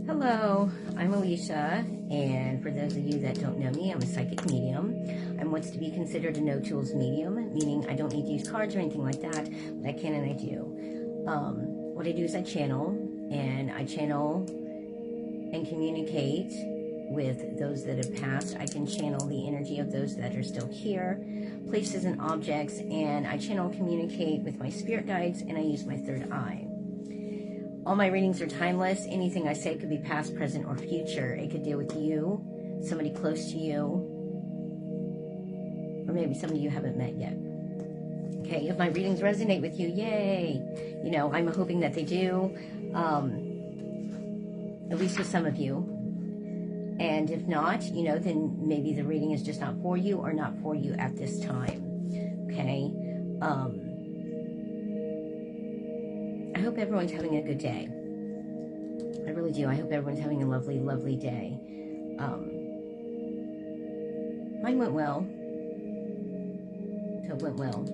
Hello, I'm Alicia, and for those of you that don't know me, I'm a psychic medium. I'm what's to be considered a no-tools medium, meaning I don't need to use cards or anything like that, but I can and I do. What I do is I channel and communicate with those that have passed. I can channel the energy of those that are still here, places and objects, and I channel and communicate with my spirit guides, and I use my third eye. All my readings are timeless. Anything I say could be past, present, or future. It could deal with you, somebody close to you, or maybe somebody you haven't met yet. Okay, if my readings resonate with you, yay! You know, I'm hoping that they do, at least with some of you. And if not, you know, then maybe the reading is just not for you or not for you at this time. Okay? I hope everyone's having a good day. I really do. I hope everyone's having a lovely, lovely day. Mine went well. So it went well.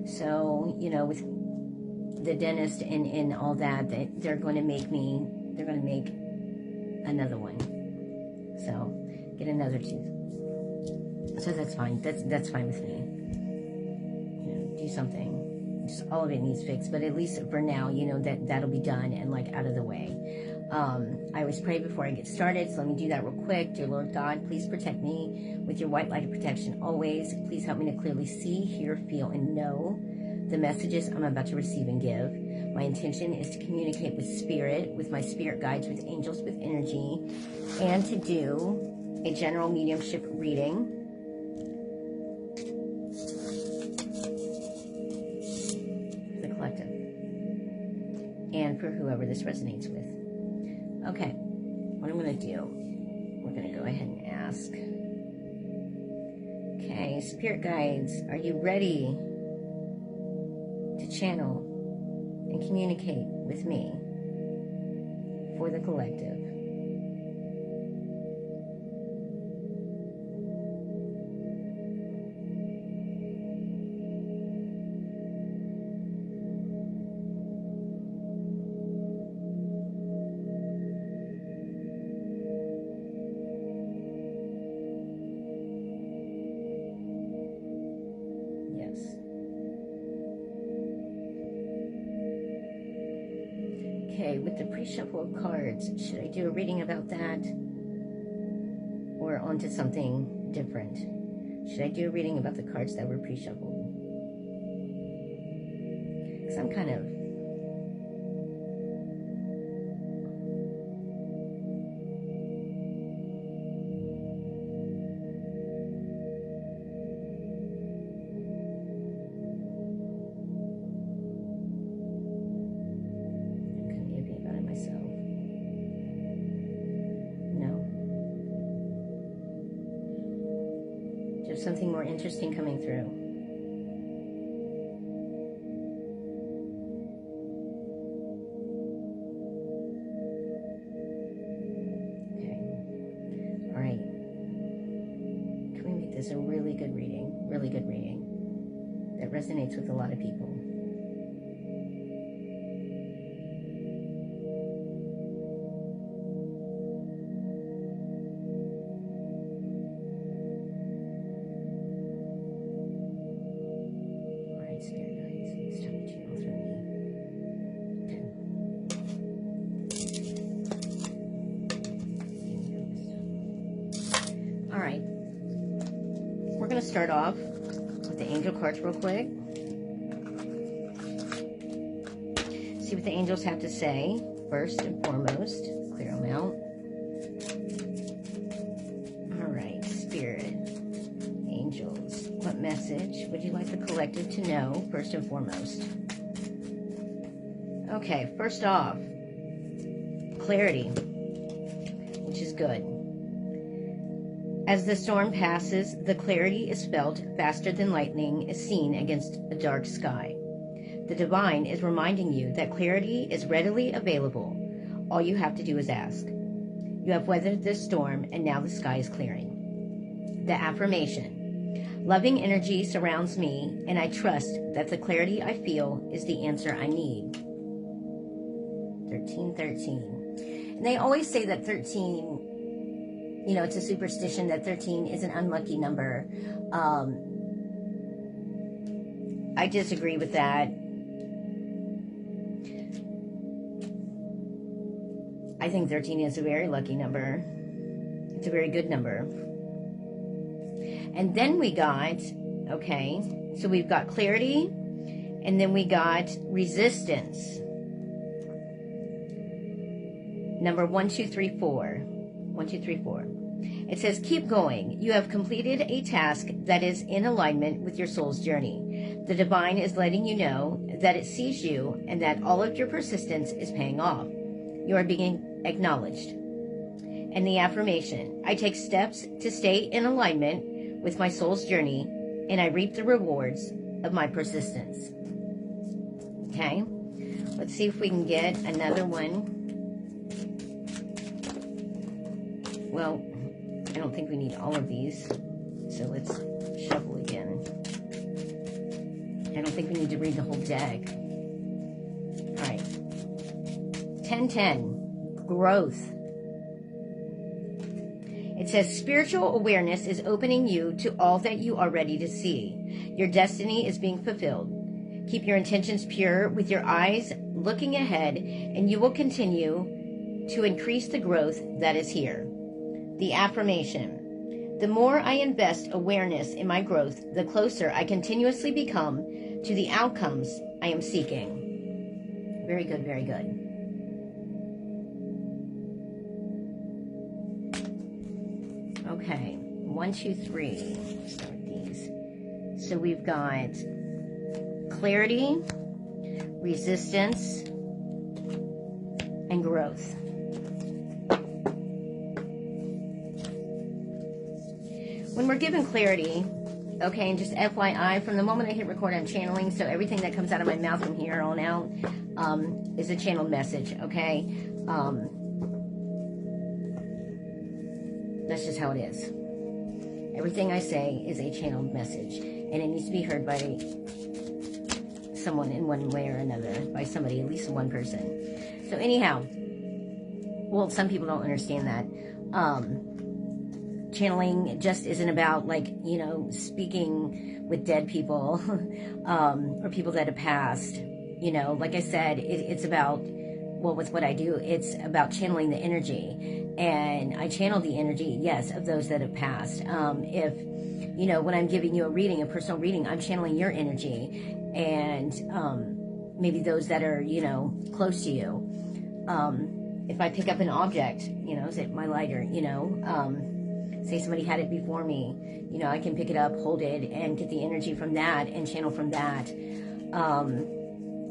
So, you know, with the dentist and all that, they're going to make another one. So, get another tooth. So that's fine. That's fine with me. You know, do something. Just all of it needs fixed, but at least for now, you know, that'll be done and like out of the way. I always pray before I get started, so let me do that real quick. Dear Lord God, please protect me with your white light of protection always. Please help me to clearly see, hear, feel, and know the messages I'm about to receive and give. My intention is to communicate with spirit, with my spirit guides, with angels, with energy, and to do a general mediumship reading. And for whoever this resonates with. Okay, what I'm going to do, we're going to go ahead and ask. Okay, spirit guides, are you ready to channel and communicate with me for the collective? Okay, with the pre-shuffle of cards, should I do a reading about that? Or onto something different? Should I do a reading about the cards that were pre-shuffled? Because I'm kind of... something more interesting coming through. Okay. All right. Can we make this a really good reading that resonates with a lot of people? All right, we're going to start off with the angel cards real quick. See what the angels have to say first and foremost. Clear them out. All right, spirit, angels, what message would you like the collective to know first and foremost? Okay, first off, clarity, which is good. As the storm passes, the clarity is felt faster than lightning is seen against a dark sky. The divine is reminding you that clarity is readily available. All you have to do is ask. You have weathered this storm, and now the sky is clearing. The affirmation. Loving energy surrounds me, and I trust that the clarity I feel is the answer I need. 1313. And they always say that 13, you know, it's a superstition that 13 is an unlucky number. I disagree with that. I think 13 is a very lucky number. It's a very good number. And then we got, okay, so we've got clarity, and then we got resistance. Number 1, 2, 3, 4. 1, 2, 3, 4. It says, keep going. You have completed a task that is in alignment with your soul's journey. The divine is letting you know that it sees you and that all of your persistence is paying off. You are being acknowledged. And the affirmation, I take steps to stay in alignment with my soul's journey, and I reap the rewards of my persistence. Okay, let's see if we can get another one. Well, I don't think we need all of these, so let's shuffle again. I don't think we need to read the whole deck. All right. 1010, growth. It says, spiritual awareness is opening you to all that you are ready to see. Your destiny is being fulfilled. Keep your intentions pure with your eyes looking ahead, and you will continue to increase the growth that is here. The affirmation, the more I invest awareness in my growth, the closer I continuously become to the outcomes I am seeking. Very good, very good. Okay, 1, 2, 3. Let's start with these. So we've got clarity, resistance, and growth. When we're given clarity, okay, and just FYI, from the moment I hit record, I'm channeling, so everything that comes out of my mouth from here on out is a channeled message, okay? That's just how it is. Everything I say is a channeled message, and it needs to be heard by someone in one way or another, by somebody, at least one person. So anyhow, well, some people don't understand that. Channeling just isn't about, like, you know, speaking with dead people or people that have passed. You know, like I said, it's about, well, with what I do, it's about channeling the energy. And I channel the energy, yes, of those that have passed. If, you know, when I'm giving you a reading, a personal reading, I'm channeling your energy. And maybe those that are, you know, close to you. If I pick up an object, you know, say my lighter, you know, say somebody had it before me, you know, I can pick it up, hold it, and get the energy from that and channel from that.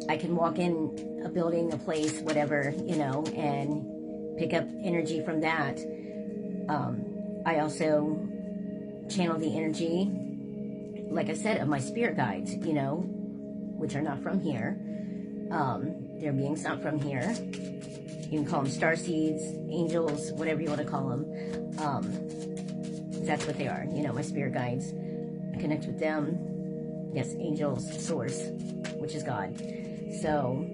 I can walk in a building, a place, whatever, you know, and pick up energy from that. I also channel the energy, like I said, of my spirit guides, you know, which are not from here. They're beings not from here. You can call them starseeds, angels, whatever you want to call them. That's what they are, you know, my spirit guides. I connect with them. Yes, angels, source, which is God. So,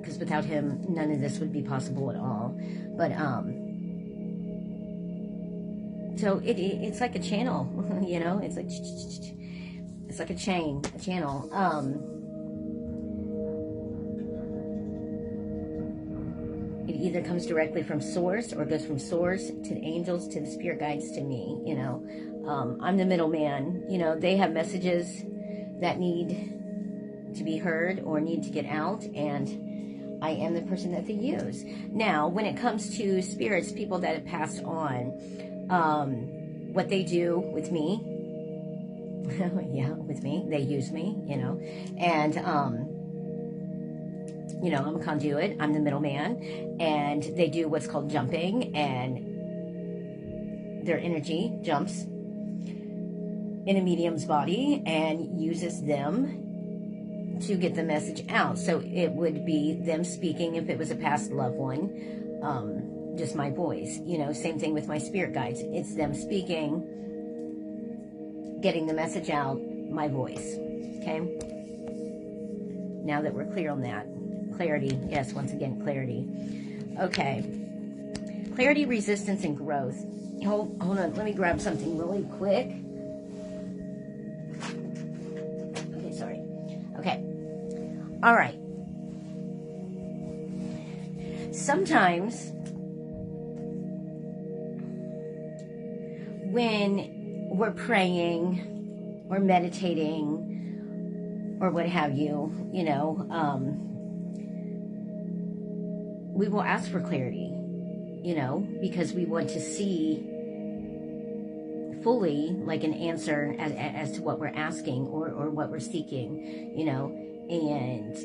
because without him, none of this would be possible at all. But, so it's like a channel, you know, it's like a channel. It either comes directly from source or goes from source to the angels to the spirit guides to me, you know. I'm the middleman, you know. They have messages that need to be heard or need to get out, and I am the person that they use. Now, when it comes to spirits, people that have passed on, what they do with me, yeah, with me, they use me, you know, and, you know, I'm a conduit, I'm the middleman, and they do what's called jumping, and their energy jumps in a medium's body and uses them to get the message out. So it would be them speaking if it was a past loved one, just my voice, you know. Same thing with my spirit guides. It's them speaking, getting the message out, my voice. Okay? Now that we're clear on that. Clarity. Yes, once again, clarity. Okay. Clarity, resistance, and growth. Hold on. Let me grab something really quick. Okay, sorry. Okay. All right. Sometimes when we're praying or meditating or what have you, we will ask for clarity, because we want to see fully like an answer as to what we're asking or what we're seeking, and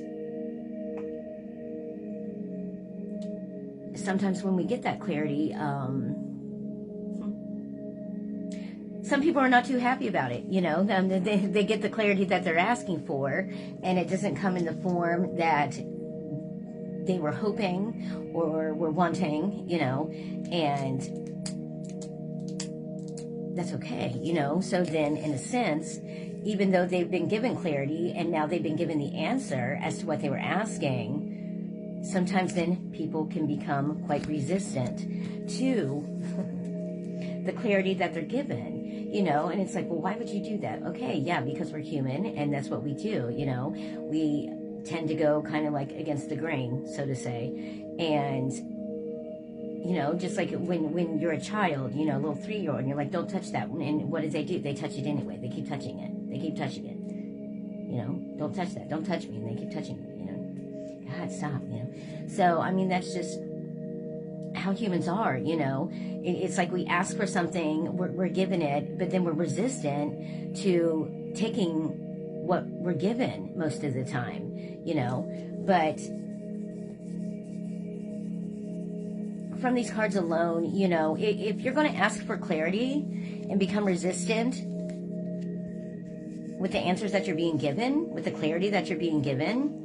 sometimes when we get that clarity, some people are not too happy about it, they get the clarity that they're asking for, and it doesn't come in the form that they were hoping or were wanting, and that's okay, so then in a sense, even though they've been given clarity and now they've been given the answer as to what they were asking, sometimes then people can become quite resistant to the clarity that they're given, and it's like, well, why would you do that? Okay, yeah, because we're human and that's what we do, we tend to go kind of like against the grain, so to say, and just like when you're a child, a little 3-year-old, and you're like, don't touch that, and what do? They touch it anyway. They keep touching it. Don't touch that, don't touch me, and they keep touching it, God, stop, so I mean, that's just how humans are, it's like we ask for something, we're given it, but then we're resistant to taking what we're given most of the time, but from these cards alone, if you're going to ask for clarity and become resistant with the answers that you're being given, with the clarity that you're being given,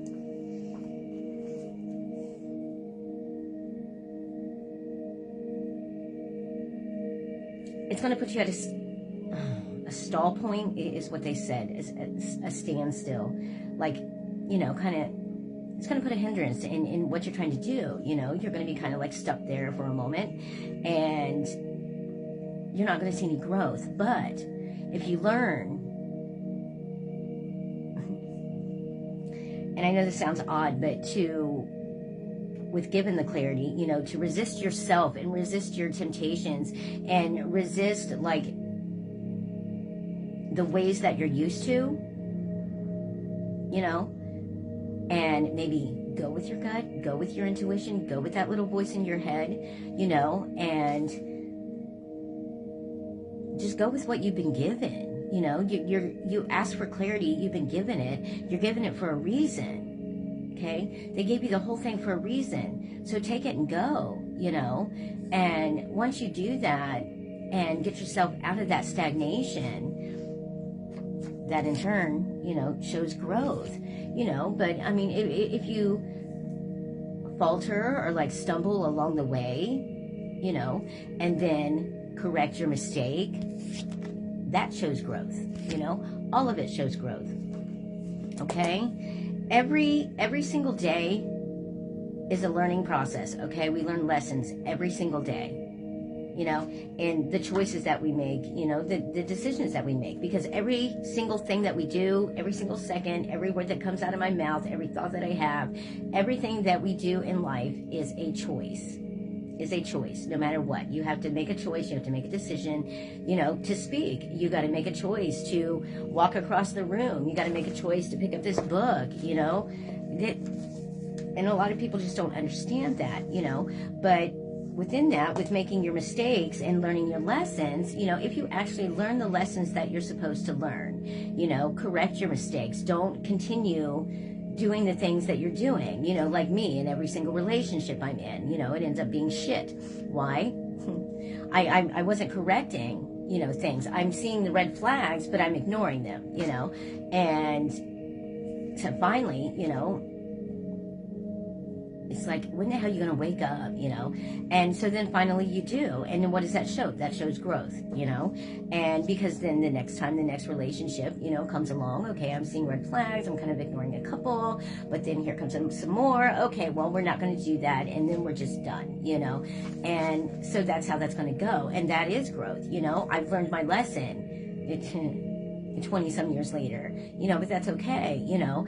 it's going to put you at a stall point, is what they said, is a standstill, like, kind of, it's going to put a hindrance in what you're trying to do, you're going to be kind of like stuck there for a moment, and you're not going to see any growth. But if you learn, and I know this sounds odd, but with given the clarity, to resist yourself and resist your temptations and resist like the ways that you're used to, and maybe go with your gut, go with your intuition, go with that little voice in your head, and just go with what you've been given. You ask for clarity, you've been given it, you're given it for a reason. Okay, they gave you the whole thing for a reason, so take it and go, and once you do that and get yourself out of that stagnation, that in turn, shows growth, but I mean, if you falter or like stumble along the way, and then correct your mistake, that shows growth, all of it shows growth. Okay, every single day is a learning process. Okay, we learn lessons every single day, and the choices that we make, the decisions that we make, because every single thing that we do, every single second, every word that comes out of my mouth, every thought that I have, everything that we do in life is a choice. No matter what. You have to make a choice, you have to make a decision, to speak. You got to make a choice to walk across the room. You got to make a choice to pick up this book, and a lot of people just don't understand that, but within that, with making your mistakes and learning your lessons, if you actually learn the lessons that you're supposed to learn, correct your mistakes. Don't continue doing the things that you're doing, like me in every single relationship I'm in, it ends up being shit. Why? I wasn't correcting, things. I'm seeing the red flags, but I'm ignoring them, and so finally, It's like, when the hell are you going to wake up, you know? And so then finally you do. And then what does that show? That shows growth, you know? And because then the next time, the next relationship, you know, comes along, okay, I'm seeing red flags, I'm kind of ignoring a couple, but then here comes some more. Okay, well, we're not going to do that. And then we're just done, you know? And so that's how that's going to go. And that is growth, you know? I've learned my lesson 20 some years later, you know, but that's okay, you know?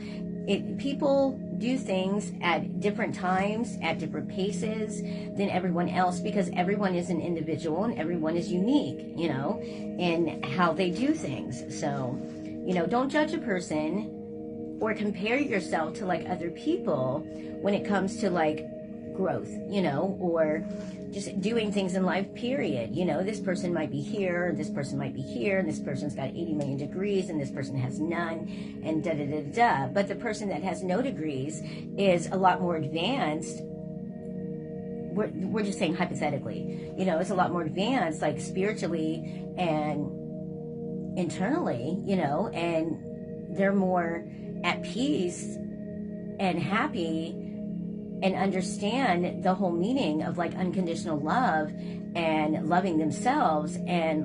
People do things at different times, at different paces than everyone else, because everyone is an individual and everyone is unique, you know, in how they do things. So, you know, don't judge a person or compare yourself to like other people when it comes to like growth, you know, or just doing things in life, period. You know, this person might be here, this person might be here, and this person's got 80 million degrees, and this person has none, and da da da da. But the person that has no degrees is a lot more advanced. We're just saying hypothetically, you know, it's a lot more advanced, like spiritually and internally, you know, and they're more at peace and happy and understand the whole meaning of like unconditional love and loving themselves and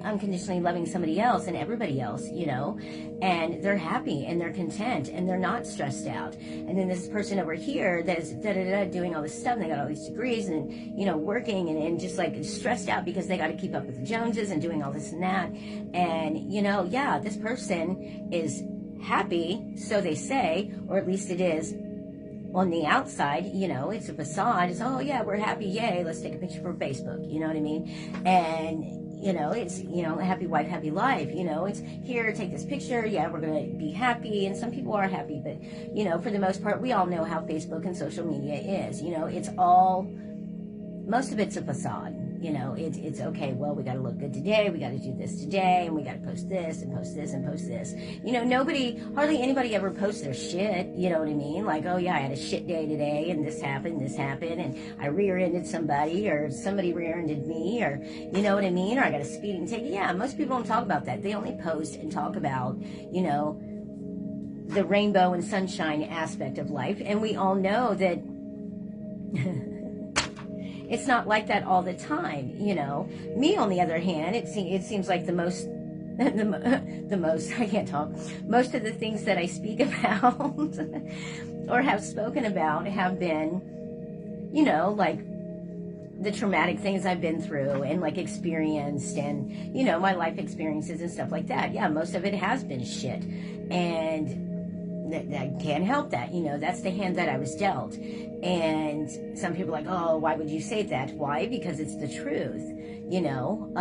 unconditionally loving somebody else and everybody else, you know, and they're happy and they're content and they're not stressed out. And then this person over here that's doing all this stuff, and they got all these degrees and, you know, working and just like stressed out because they got to keep up with the Joneses and doing all this and that. And, you know, yeah, this person is happy, so they say, or at least it is on the outside, you know, it's a facade. It's, oh yeah, we're happy, yay, let's take a picture for Facebook, you know what I mean? And, you know, it's, you know, happy wife, happy life, you know, it's here, take this picture, yeah, we're going to be happy. And some people are happy, but, you know, for the most part, we all know how Facebook and social media is, you know, it's all, most of it's a facade. You know, it's okay, well, we got to look good today, we got to do this today, and we got to post this and post this and post this. You know, hardly anybody ever posts their shit, you know what I mean? Like, oh yeah, I had a shit day today, and this happened, and I rear-ended somebody, or somebody rear-ended me, or, you know what I mean? Or I got a speeding ticket. Yeah, most people don't talk about that. They only post and talk about, you know, the rainbow and sunshine aspect of life, and we all know that it's not like that all the time, you know. Me, on the other hand, it seems like the most, I can't talk, most of the things that I speak about or have spoken about have been, you know, like the traumatic things I've been through and like experienced, and, you know, my life experiences and stuff like that. Yeah, most of it has been shit. And I can't help that, you know, that's the hand that I was dealt. And some people are like, oh, why would you say that? Why? Because it's the truth, you know.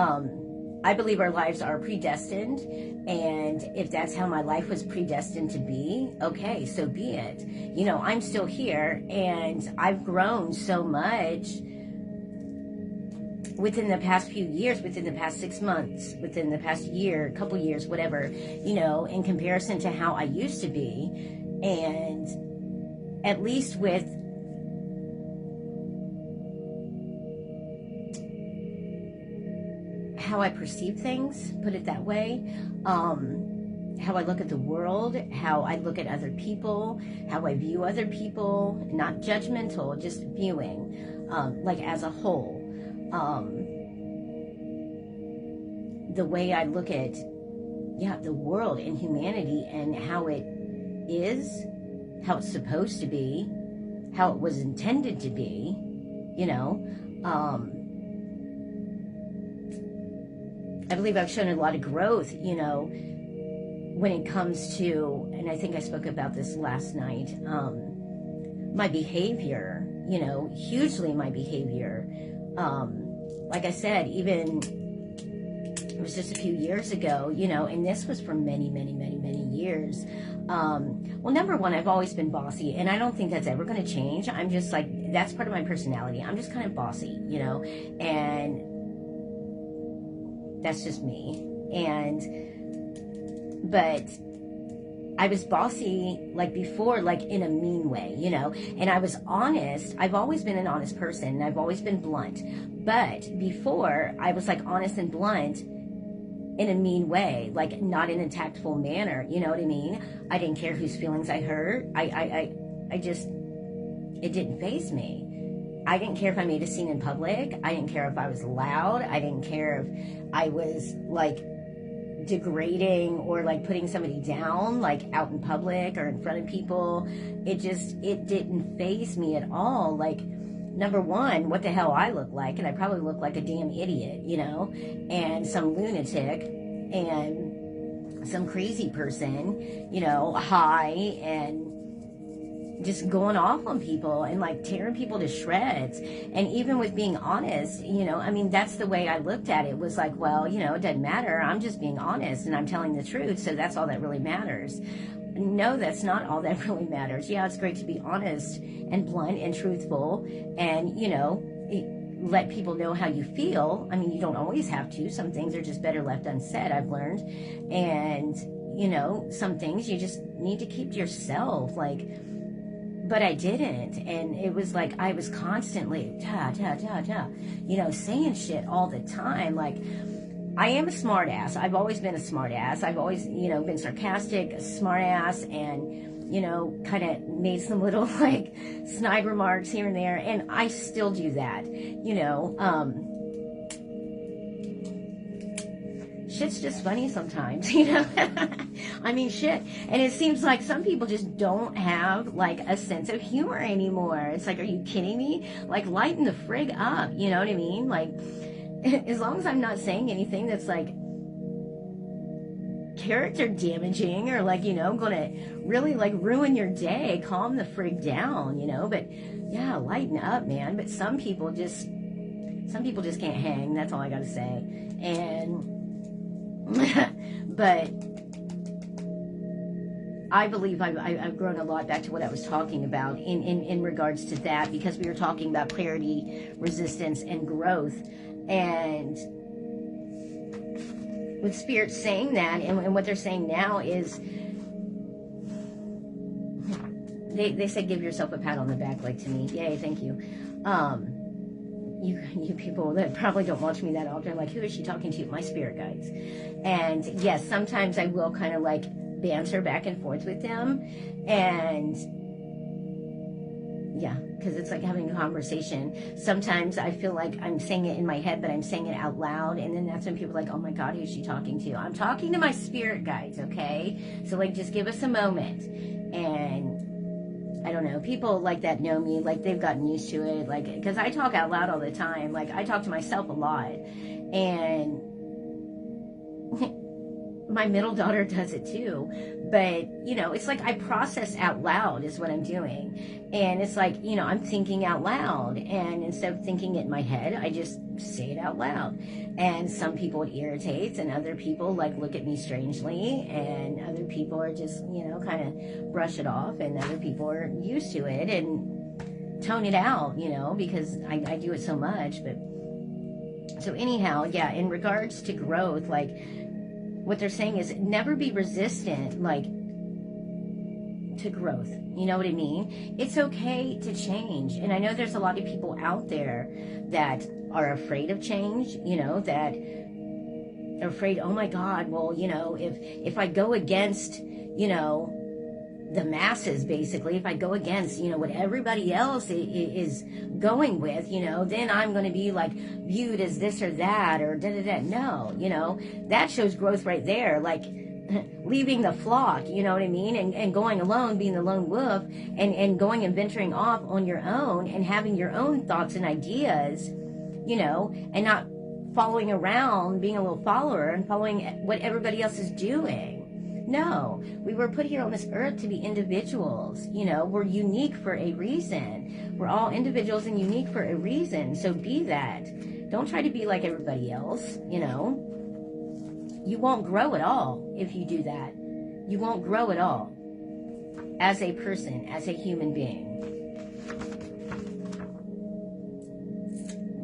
I believe our lives are predestined, and if that's how my life was predestined to be, okay, so be it. You know, I'm still here, and I've grown so much within the past few years, within the past 6 months, within the past year, couple years, whatever, you know, in comparison to how I used to be. And at least with how I perceive things, put it that way, how I look at the world, how I look at other people, how I view other people, not judgmental, just viewing, like as a whole. The way I look at, the world and humanity and how it is, how it's supposed to be, how it was intended to be, you know. I believe I've shown a lot of growth, you know, when it comes to, and I think I spoke about this last night, my behavior, you know, hugely my behavior. Like I said, even it was just a few years ago, you know, and this was for many, many, many, many years. Well, number one, I've always been bossy, and I don't think that's ever going to change. I'm just like, that's part of my personality. I'm just kind of bossy, you know, and that's just me. But I was bossy like before, like in a mean way, you know, and I was honest. I've always been an honest person, and I've always been blunt. But before, I was like honest and blunt in a mean way, like not in a tactful manner, you know what I mean? I didn't care whose feelings I hurt. I just, It didn't faze me. I didn't care if I made a scene in public. I didn't care if I was loud. I didn't care if I was like degrading or like putting somebody down, like out in public or in front of people. It didn't faze me at all. Like, number one, what the hell I look like, and I probably look like a damn idiot, you know, and some lunatic and some crazy person, you know, high and just going off on people and like tearing people to shreds. And even with being honest, you know, I mean, that's the way I looked at it, was like, well, you know, it doesn't matter. I'm just being honest and I'm telling the truth. So that's all that really matters. No, that's not all that really matters. Yeah, it's great to be honest and blunt and truthful and, you know, let people know how you feel. I mean, you don't always have to. Some things are just better left unsaid, I've learned. And, you know, some things you just need to keep to yourself. Like, but I didn't. And it was like I was constantly, you know, saying shit all the time. Like, I am a smart ass. I've always been a smart ass. I've always, you know, been sarcastic, a smart ass, and, you know, kind of made some little, like, snide remarks here and there. And I still do that, you know. Shit's just funny sometimes, you know. I mean, shit. And it seems like some people just don't have like a sense of humor anymore. It's like, are you kidding me? Like, lighten the frig up, you know what I mean? Like, as long as I'm not saying anything that's like character damaging or like, you know, gonna really like ruin your day, calm the frig down, you know. But yeah, lighten up, man. But some people just can't hang. That's all I gotta say. And but I believe I've grown a lot, back to what I was talking about in regards to that, because we were talking about clarity, resistance, and growth. And with Spirit saying that, and what they're saying now is, they said give yourself a pat on the back, like to me. Yay, thank you. You people that probably don't watch me that often, like, who is she talking to? My spirit guides. And yes, sometimes I will kind of like banter back and forth with them, and yeah, because it's like having a conversation. Sometimes I feel like I'm saying it in my head, but I'm saying it out loud, and then that's when people are like, oh my God, who's she talking to? I'm talking to my spirit guides, okay? So like, just give us a moment. And I don't know, people like that know me, like they've gotten used to it, like, because I talk out loud all the time. Like, I talk to myself a lot, and my middle daughter does it too. But, you know, it's like I process out loud is what I'm doing. And it's like, you know, I'm thinking out loud, and instead of thinking it in my head, I just say it out loud. And some people it irritates, and other people like look at me strangely, and other people are just, you know, kind of brush it off, and other people are used to it and tone it out, you know, because I do it so much. But so anyhow, yeah, in regards to growth, like, what they're saying is never be resistant, like, to growth. You know what I mean? It's okay to change. And I know there's a lot of people out there that are afraid of change, you know, that are afraid, oh my God, well, you know, if I go against, you know, the masses, basically, if I go against, you know, what everybody else is going with, you know, then I'm going to be like viewed as this or that or da-da-da. No, you know, that shows growth right there. Like, leaving the flock, you know what I mean, and going alone, being the lone wolf, and going and venturing off on your own and having your own thoughts and ideas, you know, and not following around, being a little follower and following what everybody else is doing. No, we were put here on this earth to be individuals. You know, we're unique for a reason. We're all individuals and unique for a reason. So be that. Don't try to be like everybody else, you know. You won't grow at all if you do that. You won't grow at all as a person, as a human being.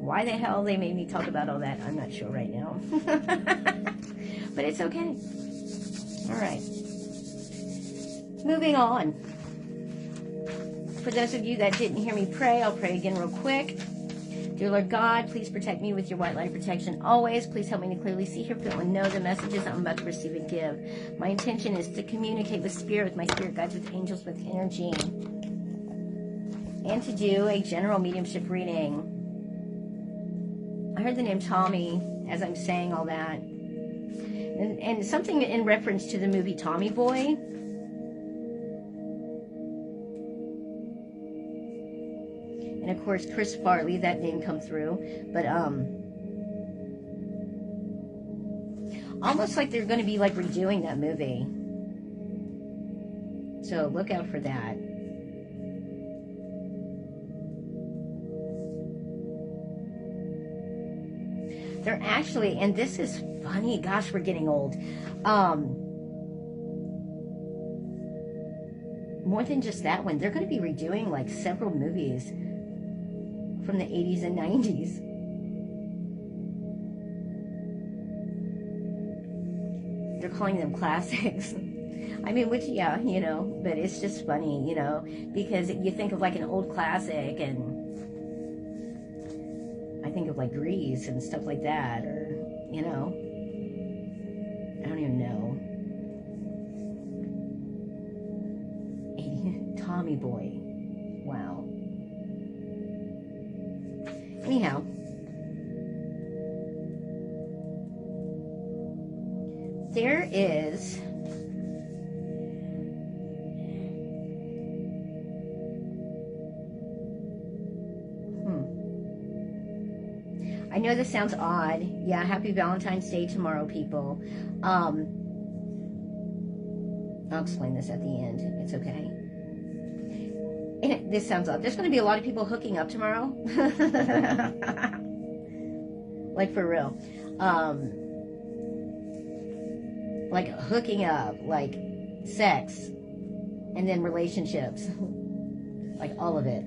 Why the hell they made me talk about all that, I'm not sure right now. But it's okay. All right. Moving on. For those of you that didn't hear me pray, I'll pray again real quick. Dear Lord God, please protect me with your white light of protection always. Please help me to clearly see, hear, feel, and know the messages I'm about to receive and give. My intention is to communicate with spirit, with my spirit guides, with angels, with energy. and to do a general mediumship reading. I heard the name Tommy as I'm saying all that. And something in reference to the movie Tommy Boy. And of course, Chris Farley, that name come through. But, almost like they're going to be like redoing that movie. So look out for that. They're actually, and this is funny, gosh, we're getting old. More than just that one, they're going to be redoing like several movies from the 80s and 90s. They're calling them classics. I mean, which, yeah, you know, but it's just funny, you know, because you think of like an old classic, and I think of like Grease and stuff like that, or, you know, I don't even know. Tommy Boy. Wow. Anyhow. There is I know this sounds odd. Yeah, happy Valentine's Day tomorrow, people. I'll explain this at the end. It's okay. And this sounds odd. There's going to be a lot of people hooking up tomorrow. Like, for real. Like, hooking up. Like, sex. And then relationships. Like, all of it.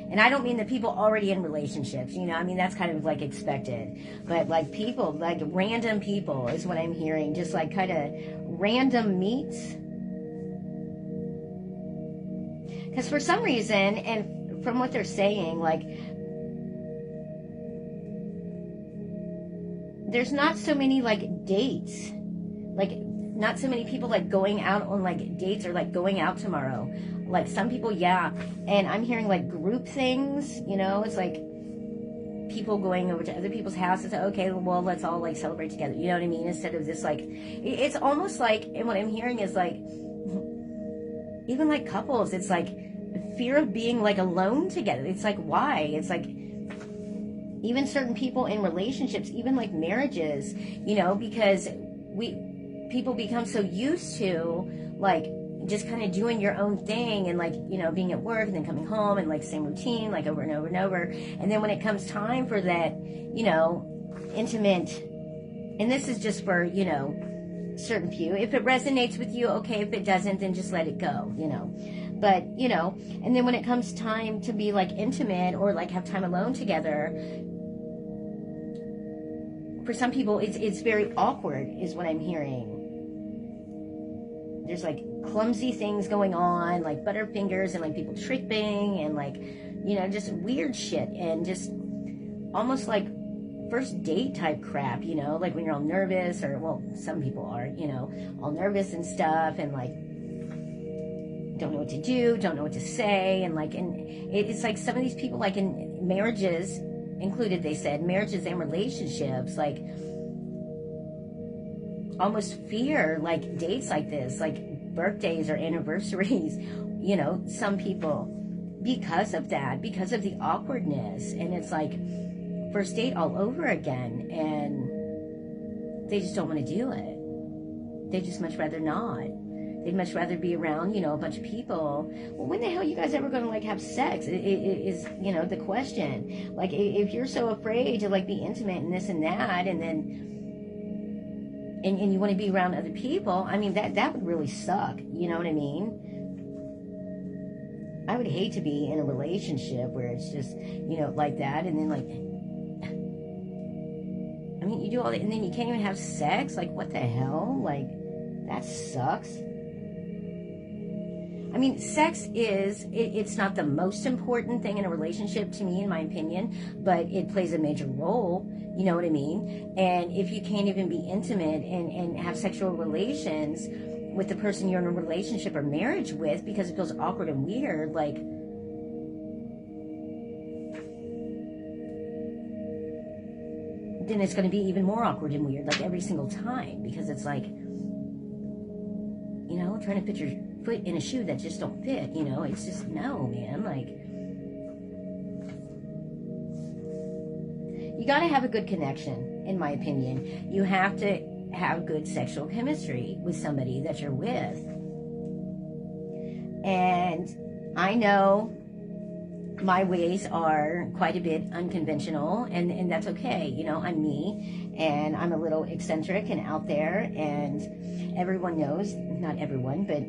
And I don't mean the people already in relationships, you know, I mean, that's kind of like expected. But like people, like random people is what I'm hearing. Just like kind of random meets. Because for some reason, and from what they're saying, like, there's not so many like dates. Like, not so many people like going out on like dates or like going out tomorrow. Like some people, yeah. And I'm hearing like group things, you know, it's like people going over to other people's houses. Okay, well, let's all like celebrate together. You know what I mean? Instead of this, like, it's almost like, and what I'm hearing is like, even like couples, it's like fear of being like alone together. It's like, why? It's like, even certain people in relationships, even like marriages, you know, because people become so used to like just kind of doing your own thing and like, you know, being at work and then coming home and like same routine, like over and over and over. And then when it comes time for that, you know, intimate, and this is just for, you know, certain few, if it resonates with you, okay, if it doesn't, then just let it go, you know. But, you know, and then when it comes time to be like intimate or like have time alone together, for some people it's very awkward is what I'm hearing. There's like clumsy things going on, like butterfingers and like people tripping and like, you know, just weird shit and just almost like first date type crap, you know, like when you're all nervous, or, well, some people are, you know, all nervous and stuff and like don't know what to do, don't know what to say, and like, and it's like some of these people, like in marriages included, they said, marriages and relationships, like almost fear like dates like this, like birthdays or anniversaries, you know, some people, because of that, because of the awkwardness, and it's like first date all over again, and they just don't want to do it. They just much rather not. They'd much rather be around, you know, a bunch of people. Well, when the hell are you guys ever going to like have sex? It is, you know, the question. Like, if you're so afraid to like be intimate and this and that, and then and you want to be around other people, I mean, that would really suck. You know what I mean? I would hate to be in a relationship where it's just, you know, like that, and then like, I mean, you do all that, and then you can't even have sex? Like, what the hell? Like, that sucks. I mean, sex is, it's not the most important thing in a relationship to me, in my opinion, but it plays a major role, you know what I mean? And if you can't even be intimate and have sexual relations with the person you're in a relationship or marriage with because it feels awkward and weird, like, then it's going to be even more awkward and weird, like every single time, because it's like, you know, trying to put your foot in a shoe that just don't fit, you know, it's just, no, man, like, you got to have a good connection, in my opinion. You have to have good sexual chemistry with somebody that you're with. And I know my ways are quite a bit unconventional, and that's okay. You know, I'm me, and I'm a little eccentric and out there, and everyone knows, not everyone, but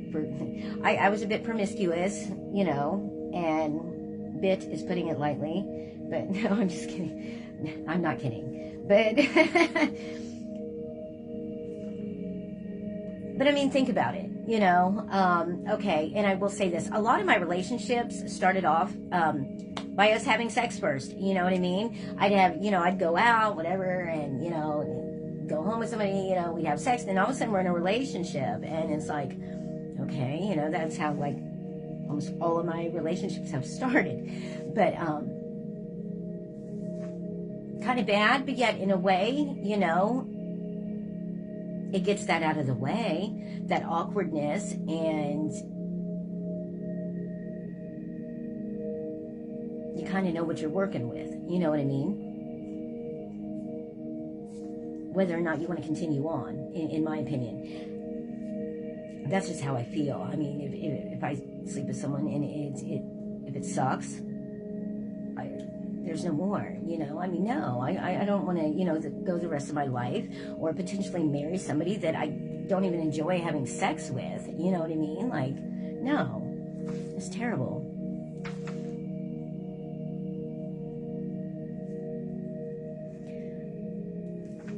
I was a bit promiscuous, you know, and bit is putting it lightly, but no, I'm just kidding. I'm not kidding, but but I mean, think about it, you know. Okay, and I will say this, a lot of my relationships started off by us having sex first, you know what I mean? I'd go out, whatever, and, you know, go home with somebody, you know, we'd have sex, then all of a sudden we're in a relationship, and it's like, okay, you know, that's how, like, almost all of my relationships have started. But kind of bad, but yet in a way, you know, it gets that out of the way, that awkwardness, and you kind of know what you're working with, you know what I mean? Whether or not you want to continue on, in my opinion. That's just how I feel. I mean, if I sleep with someone and if it sucks, there's no more, you know. I mean, no, I don't want to, you know, go the rest of my life or potentially marry somebody that I don't even enjoy having sex with, you know what I mean? Like, no, it's terrible.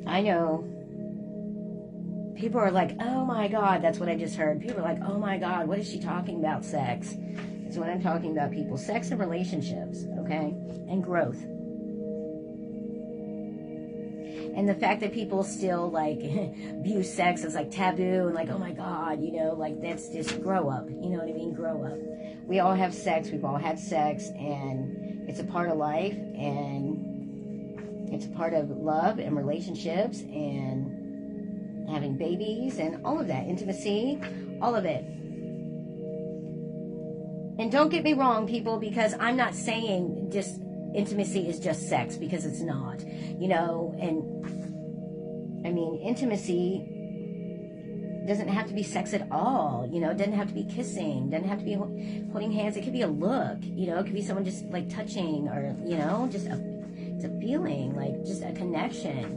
I know people are like, oh my God, that's what I just heard. People are like, oh my God, what is she talking about? Sex. That's what I'm talking about, people. Sex and relationships, okay? And growth. And the fact that people still, like, view sex as, like, taboo and, like, oh my God, you know, like, that's just grow up. You know what I mean? Grow up. We all have sex. We've all had sex. And it's a part of life. And it's a part of love and relationships and having babies and all of that. Intimacy, all of it. And don't get me wrong, people, because I'm not saying just intimacy is just sex, because it's not, you know. And I mean, intimacy doesn't have to be sex at all, you know. It doesn't have to be kissing, doesn't have to be holding hands. It could be a look, you know. It could be someone just like touching, or, you know, just it's a feeling, like just a connection.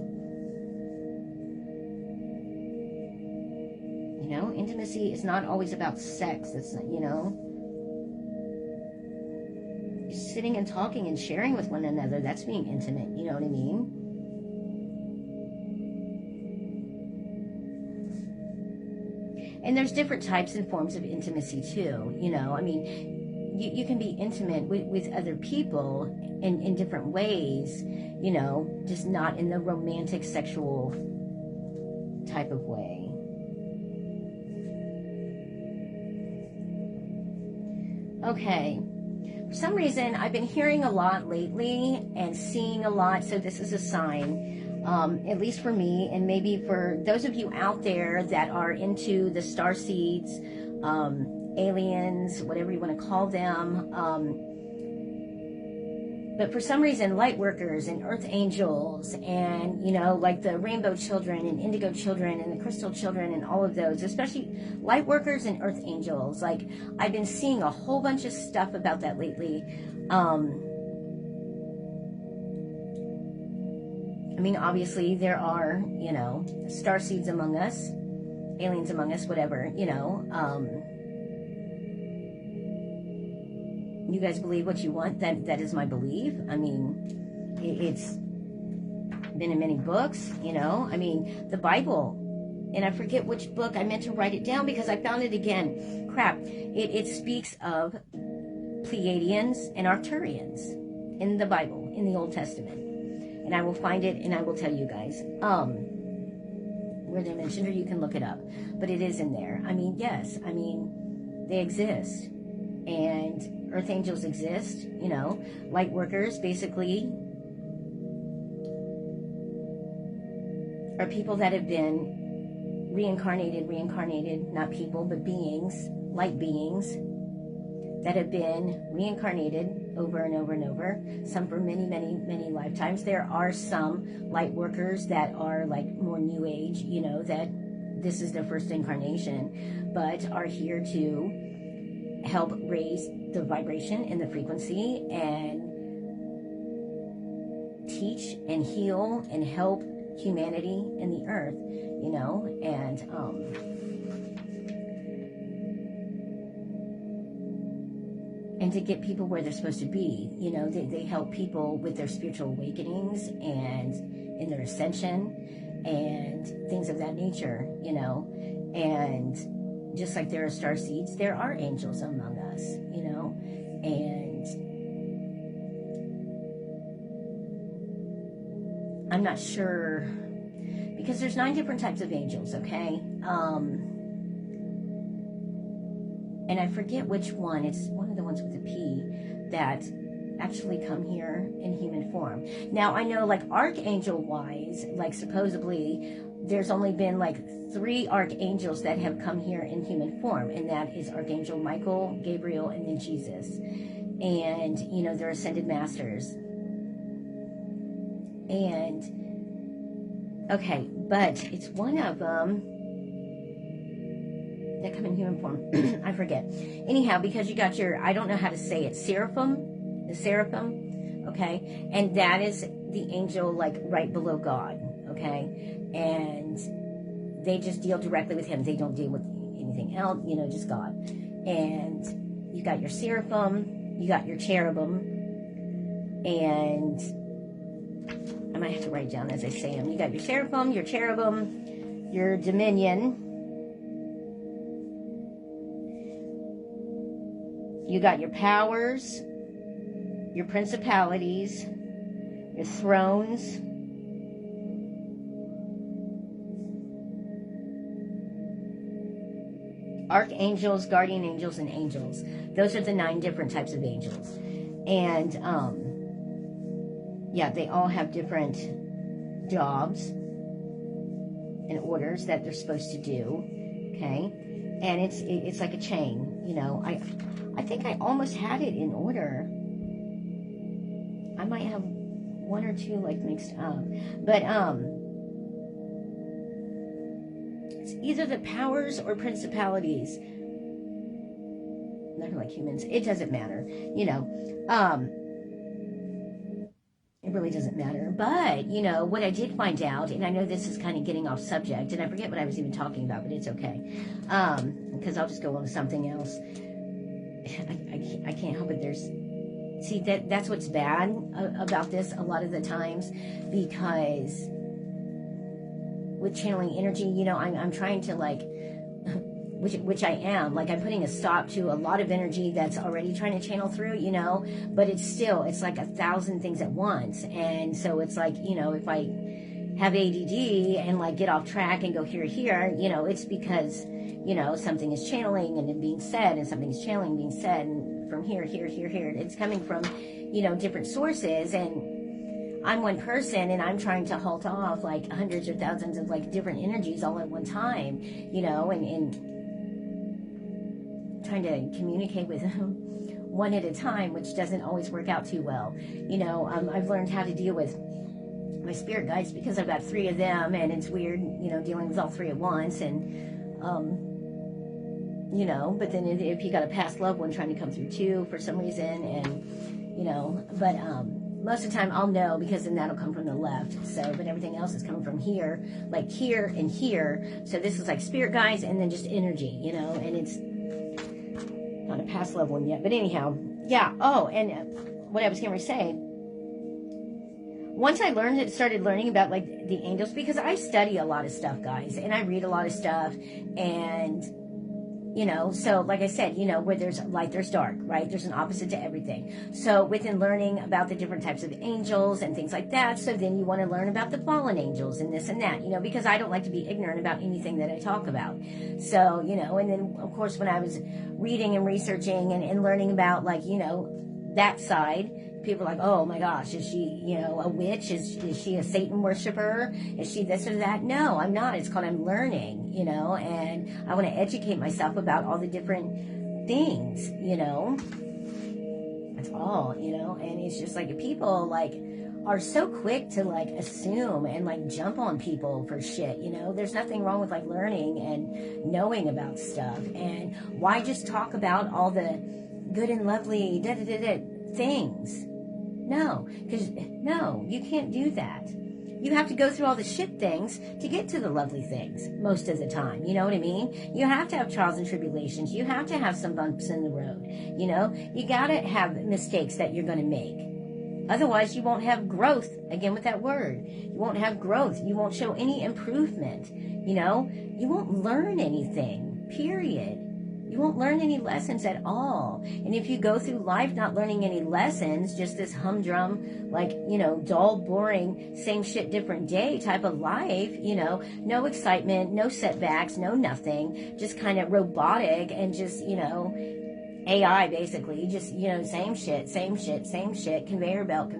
You know, intimacy is not always about sex. It's, you know, sitting and talking and sharing with one another, that's being intimate, you know what I mean? And there's different types and forms of intimacy too, you know. I mean, you can be intimate with other people in different ways, you know, just not in the romantic sexual type of way. Okay. For some reason, I've been hearing a lot lately and seeing a lot, so this is a sign, at least for me, and maybe for those of you out there that are into the starseeds, aliens, whatever you want to call them, but for some reason, light workers and earth angels and, you know, like the rainbow children and indigo children and the crystal children and all of those, especially light workers and earth angels. Like, I've been seeing a whole bunch of stuff about that lately. I mean, obviously there are, you know, starseeds among us, aliens among us, whatever, you know. You guys believe what you want. That is my belief. I mean, it's been in many books, you know. I mean, the Bible, and I forget which book. I meant to write it down because I found it again. Crap. It speaks of Pleiadians and Arcturians in the Bible, in the Old Testament. And I will find it and I will tell you guys where they're mentioned, or you can look it up. But it is in there. I mean, yes. I mean, they exist. And earth angels exist, you know, light workers, basically. are people that have been reincarnated, not people, but beings, light beings, that have been reincarnated over and over and over, some for many, many, many lifetimes. There are some light workers that are like more new age, you know, that this is their first incarnation, but are here to help raise the vibration and the frequency and teach and heal and help humanity and the earth, you know, and to get people where they're supposed to be. You know, they help people with their spiritual awakenings and in their ascension and things of that nature, you know. And just like there are star seeds, there are angels among us, you know. And I'm not sure, because there's 9 different types of angels, okay? And I forget which one. It's one of the ones with a P that actually come here in human form. Now, I know, like, archangel-wise, like, supposedly, there's only been, like, 3 archangels that have come here in human form, and that is Archangel Michael, Gabriel, and then Jesus. And, you know, they're ascended masters. And, okay, but it's one of them that come in human form. I forget. Anyhow, because you got your, I don't know how to say it, seraphim, the seraphim, okay? And that is the angel, like, right below God, okay? And they just deal directly with him. They don't deal with anything else, you know, just God. And you got your seraphim, you got your cherubim, and I might have to write down as I say them. You got your seraphim, your cherubim, your dominion. You got your powers, your principalities, your thrones, archangels, guardian angels, and angels. Those are the 9 different types of angels. And, yeah, they all have different jobs and orders that they're supposed to do, okay? And it's like a chain, you know. I think I almost had it in order. I might have 1 or 2 like mixed up, but it's either the powers or principalities. Not like humans. It doesn't matter, you know. It really doesn't matter. But, you know, what I did find out, and I know this is kind of getting off subject, and I forget what I was even talking about, but it's okay, because I'll just go on to something else. I can't help it. See, that's what's bad about this a lot of the times, because with channeling energy, you know, I'm trying to, like, which I am, like, I'm putting a stop to a lot of energy that's already trying to channel through, you know, but it's like 1,000 things at once. And so it's like, you know, if I have ADD and, like, get off track and go here, you know, it's because, you know, something is channeling and being said, and something is channeling, being said, and from here. It's coming from, you know, different sources, and I'm one person, and I'm trying to halt off, like, hundreds or thousands of, like, different energies all at one time, you know, and trying to communicate with them one at a time, which doesn't always work out too well. You know, I've learned how to deal with my spirit guides because I've got 3 of them, and it's weird, you know, dealing with all 3 at once, and you know, but then if you got a past loved one trying to come through too for some reason, and, you know, but most of the time I'll know, because then that'll come from the left. So, but everything else is coming from here, like here and here. So this is like spirit guides and then just energy, you know, and it's not a past loved one yet. But anyhow, yeah. Oh, and what I was going to say, once I started learning about, like, the angels, because I study a lot of stuff, guys, and I read a lot of stuff, and, you know, so like I said, you know, where there's light, there's dark, right? There's an opposite to everything. So within learning about the different types of angels and things like that, so then you want to learn about the fallen angels and this and that, you know, because I don't like to be ignorant about anything that I talk about. So, you know, and then, of course, when I was reading and researching and learning about, like, you know, that side, people are like, oh my gosh, is she, a witch? Is she a Satan worshiper? Is she this or that? No, I'm not. It's called I'm learning, and I want to educate myself about all the different things, That's all, and it's just like people like are so quick to like assume and like jump on people for shit, There's nothing wrong with like learning and knowing about stuff. And why just talk about all the good and lovely things? No, you can't do that. You have to go through all the shit things to get to the lovely things most of the time. You know what I mean? You have to have trials and tribulations. You have to have some bumps in the road. You got to have mistakes that you're going to make. Otherwise, you won't have growth. Again, with that word, you won't have growth. You won't show any improvement. You won't learn anything, period. You won't learn any lessons at all. And if you go through life not learning any lessons, just this humdrum, like, dull, boring, same shit, different day type of life, no excitement, no setbacks, no nothing, just kind of robotic and just, AI basically, just, same shit, conveyor belt,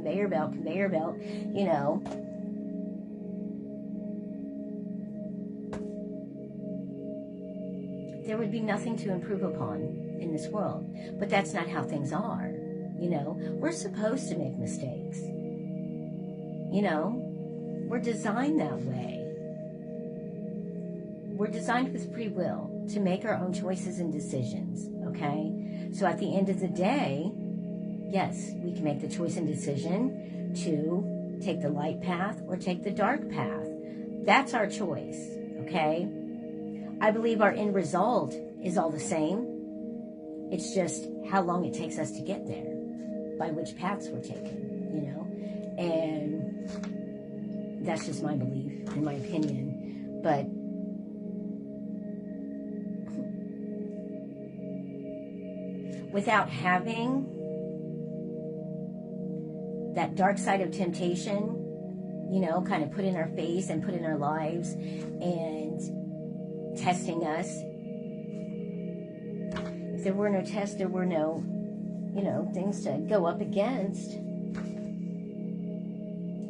there would be nothing to improve upon in this world. But that's not how things are. We're supposed to make mistakes. We're designed that way. We're designed with free will to make our own choices and decisions, okay? So at the end of the day, yes, we can make the choice and decision to take the light path or take the dark path. That's our choice, okay? I believe our end result is all the same. It's just how long it takes us to get there, by which paths we're taking, and that's just my belief and my opinion. But without having that dark side of temptation, kind of put in our face and put in our lives and testing us. If there were no tests, there were no, things to go up against.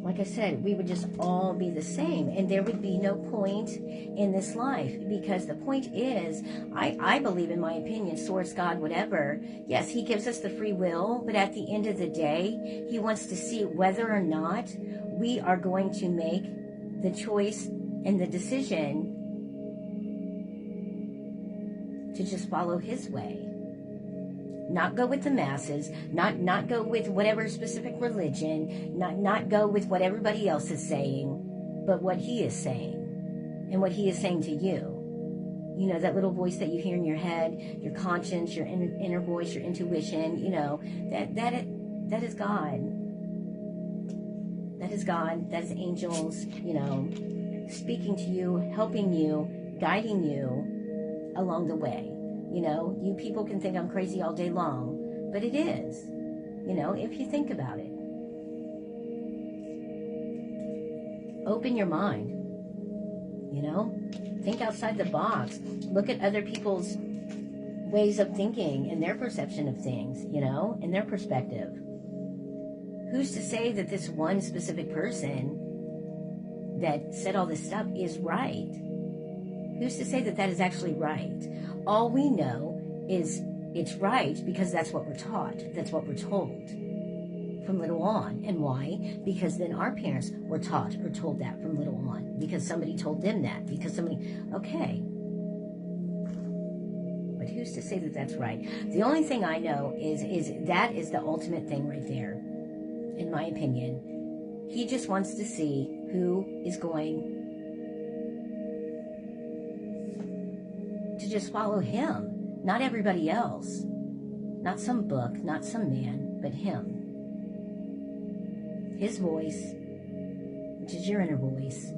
Like I said, we would just all be the same, and there would be no point in this life, because the point is, I believe, in my opinion, source, God, whatever, yes, he gives us the free will, but at the end of the day, he wants to see whether or not we are going to make the choice and the decision to just follow his way. Not go with the masses, not go with whatever specific religion, not go with what everybody else is saying, but what he is saying, and what he is saying to you. That little voice that you hear in your head, your conscience, your inner voice, your intuition, that is God. That is God, that is angels, speaking to you, helping you, guiding you along the way. You people can think I'm crazy all day long, but it is, if you think about it. Open your mind, think outside the box. Look at other people's ways of thinking and their perception of things, and their perspective. Who's to say that this one specific person that said all this stuff is right? Who's to say that that is actually right? All we know is it's right because that's what we're taught. That's what we're told from little on. And why? Because then our parents were taught or told that from little on. Because somebody told them that. Because somebody, okay. But who's to say that that's right? The only thing I know is that is the ultimate thing right there, in my opinion. He just wants to see who is going to just follow him, not everybody else, not some book, not some man, but him. His voice, which is your inner voice.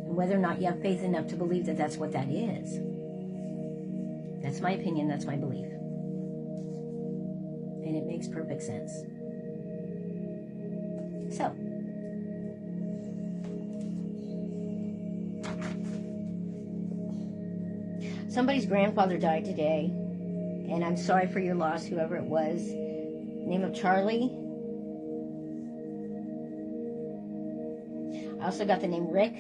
And whether or not you have faith enough to believe that that's what that is. That's my opinion, that's my belief. And it makes perfect sense. So, somebody's grandfather died today, and I'm sorry for your loss, whoever it was. Name of Charlie. I also got the name Rick.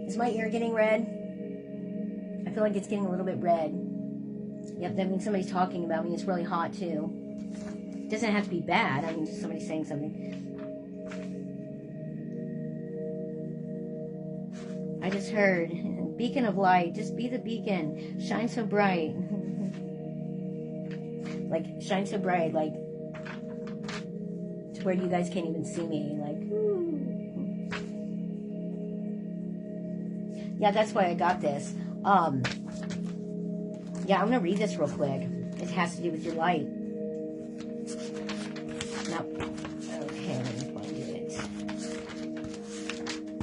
Is my ear getting red? I feel like it's getting a little bit red. Yep, that means somebody's talking about me. It's really hot too. It doesn't have to be bad. I mean, just somebody saying something. I just heard, beacon of light. Just be the beacon. Shine so bright. Like, shine so bright, like, to where you guys can't even see me. Like, yeah, that's why I got this. Yeah, I'm going to read this real quick. It has to do with your light. No. Okay, let me find it.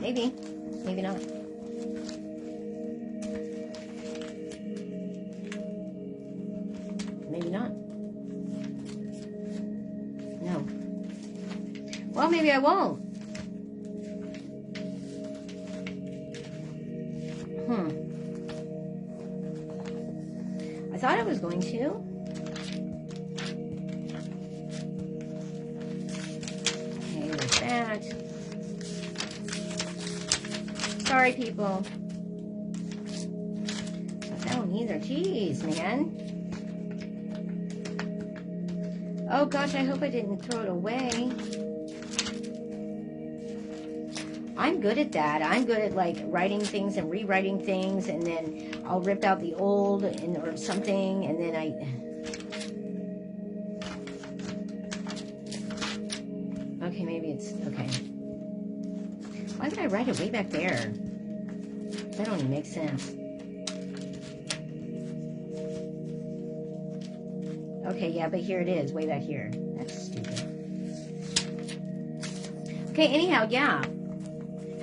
Maybe. Maybe not. Maybe not. No. Well, maybe I won't. I thought I was going to. Okay, there's that. Sorry, people. That one either. Jeez, man. Oh, gosh, I hope I didn't throw it away. I'm good at that. I'm good at, like, writing things and rewriting things, and then I'll rip out the old or something, and then okay, maybe it's... Okay. Why did I write it way back there? That don't even make sense. Okay, yeah, but here it is, way back here. That's stupid. Okay, anyhow, yeah.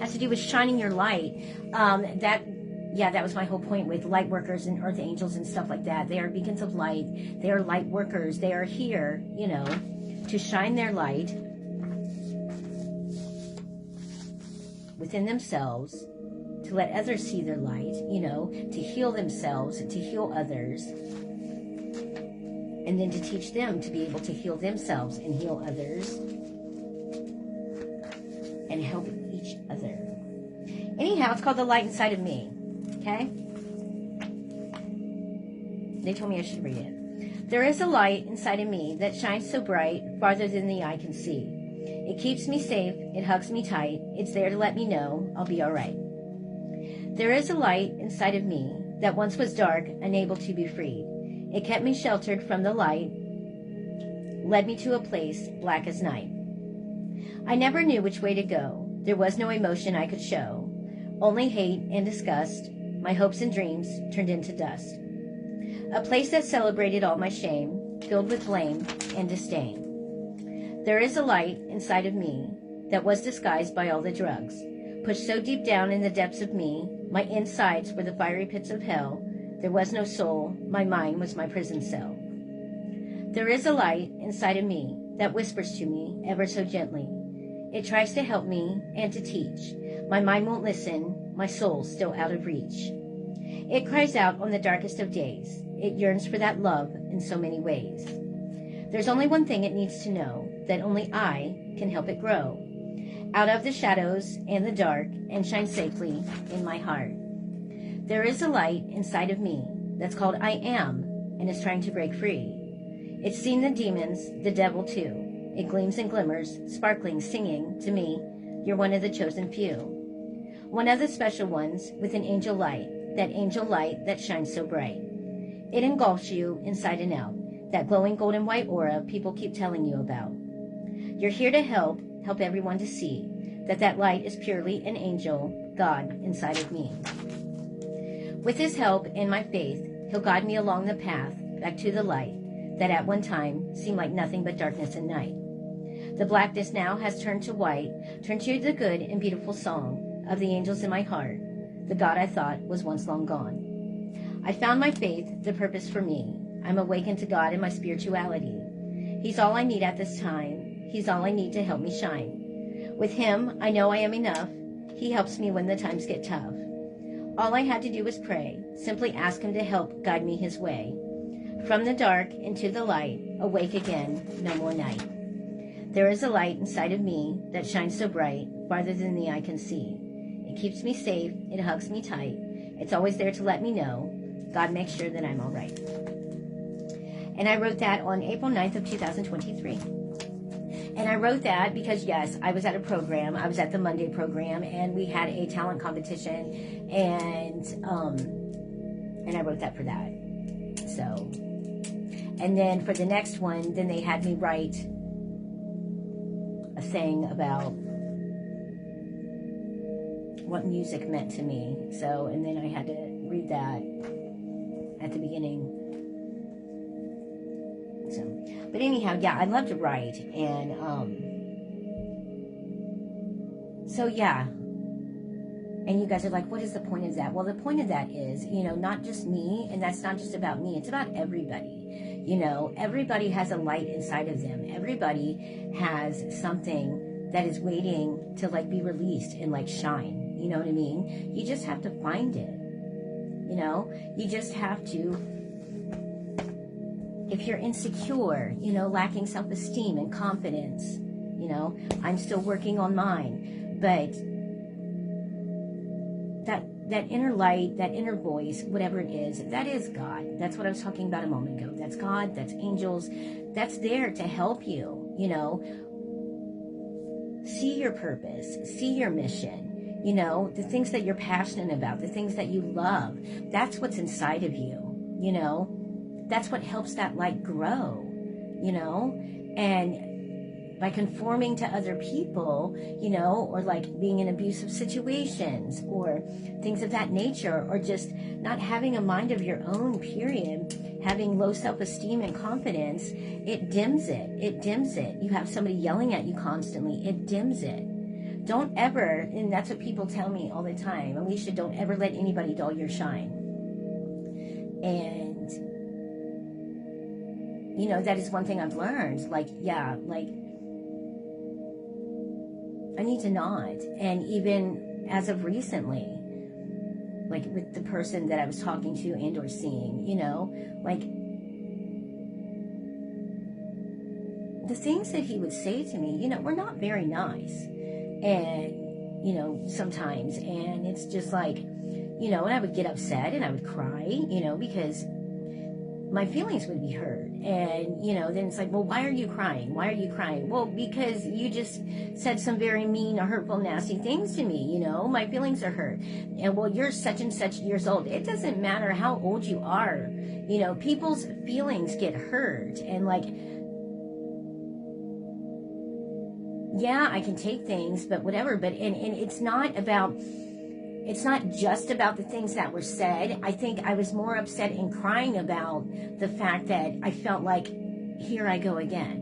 Has to do with shining your light. That was my whole point with light workers and earth angels and stuff like that. They are beacons of light. They are light workers. They are here, you know, to shine their light within themselves, to let others see their light, you know, to heal themselves, to heal others, and then to teach them to be able to heal themselves and heal others and help each other. Anyhow, it's called The Light Inside of Me. Okay? They told me I should read it. There is a light inside of me that shines so bright, farther than the eye can see. It keeps me safe. It hugs me tight. It's there to let me know I'll be all right. There is a light inside of me that once was dark, unable to be freed. It kept me sheltered from the light, led me to a place black as night. I never knew which way to go. There was no emotion I could show, only hate and disgust. My hopes and dreams turned into dust. A place that celebrated all my shame, filled with blame and disdain. There is a light inside of me that was disguised by all the drugs, pushed so deep down in the depths of me, my insides were the fiery pits of hell. There was no soul, my mind was my prison cell. There is a light inside of me that whispers to me ever so gently. It tries to help me and to teach. My mind won't listen, my soul's still out of reach. It cries out on the darkest of days. It yearns for that love in so many ways. There's only one thing it needs to know, that only I can help it grow out of the shadows and the dark and shine safely in my heart. There is a light inside of me that's called I Am and is trying to break free. It's seen the demons, the devil too. It gleams and glimmers, sparkling, singing to me, you're one of the chosen few. One of the special ones with an angel light that shines so bright. It engulfs you inside and out, that glowing golden white aura people keep telling you about. You're here to help everyone to see that light is purely an angel, God, inside of me. With his help and my faith, he'll guide me along the path back to the light that at one time seemed like nothing but darkness and night. The blackness now has turned to white, turned to the good and beautiful song of the angels in my heart, the God I thought was once long gone. I found my faith, the purpose for me. I'm awakened to God in my spirituality. He's all I need at this time. He's all I need to help me shine. With him, I know I am enough. He helps me when the times get tough. All I had to do was pray, simply ask him to help guide me his way. From the dark into the light, awake again, no more night. There is a light inside of me that shines so bright, farther than the eye can see. It keeps me safe, it hugs me tight. It's always there to let me know God makes sure that I'm all right. And I wrote that on April 9th of 2023. And I wrote that because, yes, I was at a program. I was at the Monday program, and we had a talent competition, and I wrote that for that. So, and then for the next one, then they had me write a thing about what music meant to me. So, and then I had to read that at the beginning. So, but anyhow, yeah, I love to write, and so yeah. And you guys are like, what is the point of that? Well, the point of that is, not just me, and that's not just about me, it's about everybody. Everybody has a light inside of them. Everybody has something that is waiting to be released and shine. You know what I mean? You just have to find it. You just have to, if you're insecure, lacking self-esteem and confidence, I'm still working on mine, but that inner light, that inner voice, whatever it is, that is God. That's what I was talking about a moment ago. That's God, that's angels, that's there to help you, see your purpose, see your mission, the things that you're passionate about, the things that you love. That's what's inside of you, that's what helps that light grow, and by conforming to other people, or being in abusive situations or things of that nature, or just not having a mind of your own, period, having low self-esteem and confidence, it dims it. It dims it. You have somebody yelling at you constantly, it dims it. Don't ever, and that's what people tell me all the time, Alicia, don't ever let anybody dull your shine. And that is one thing I've learned. I need to not. And even as of recently, with the person that I was talking to and or seeing, the things that he would say to me, were not very nice. And, sometimes, and it's just and I would get upset and I would cry, because my feelings would be hurt. And, then it's well, why are you crying? Why are you crying? Well, because you just said some very mean or hurtful, nasty things to me, my feelings are hurt. And well, you're such and such years old. It doesn't matter how old you are, people's feelings get hurt. And yeah, I can take things, but whatever. But, and it's not just about the things that were said. I think I was more upset and crying about the fact that I felt here I go again.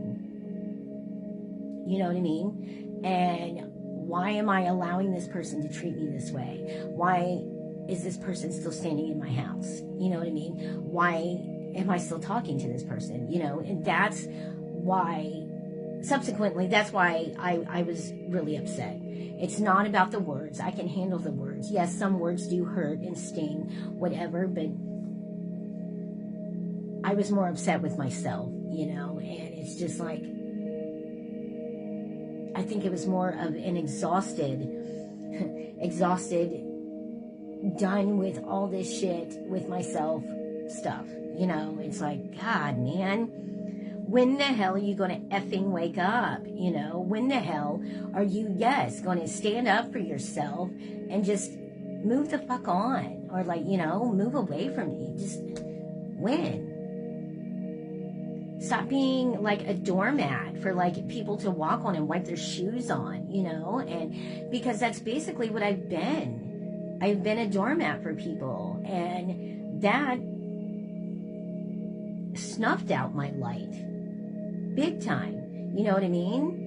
You know what I mean? And why am I allowing this person to treat me this way? Why is this person still standing in my house? You know what I mean? Why am I still talking to this person? And that's why, subsequently, that's why I was really upset. It's not about the words. I can handle the words. Yes, some words do hurt and sting, whatever, but I was more upset with myself, and it's just I think it was more of an exhausted, done with all this shit with myself stuff, it's God, man. When the hell are you going to effing wake up? When the hell are you, going to stand up for yourself and just move the fuck on? Or move away from me. Just when? Stop being a doormat for people to walk on and wipe their shoes on, and because that's basically what I've been. I've been a doormat for people, and that snuffed out my light. Big time. You know what I mean?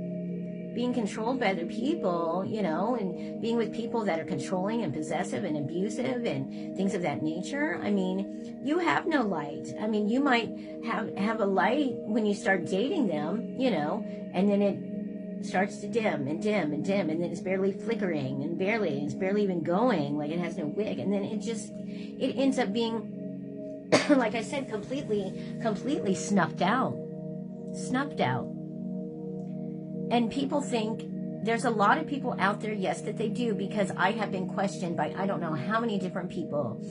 Being controlled by other people, and being with people that are controlling and possessive and abusive and things of that nature. I mean, you have no light. I mean, you might have a light when you start dating them, and then it starts to dim and dim and dim, and then it's barely flickering and it's barely even going, it has no wick, and then it ends up being like I said, completely snuffed out. And people think, there's a lot of people out there, yes, that they do, because I have been questioned by I don't know how many different people,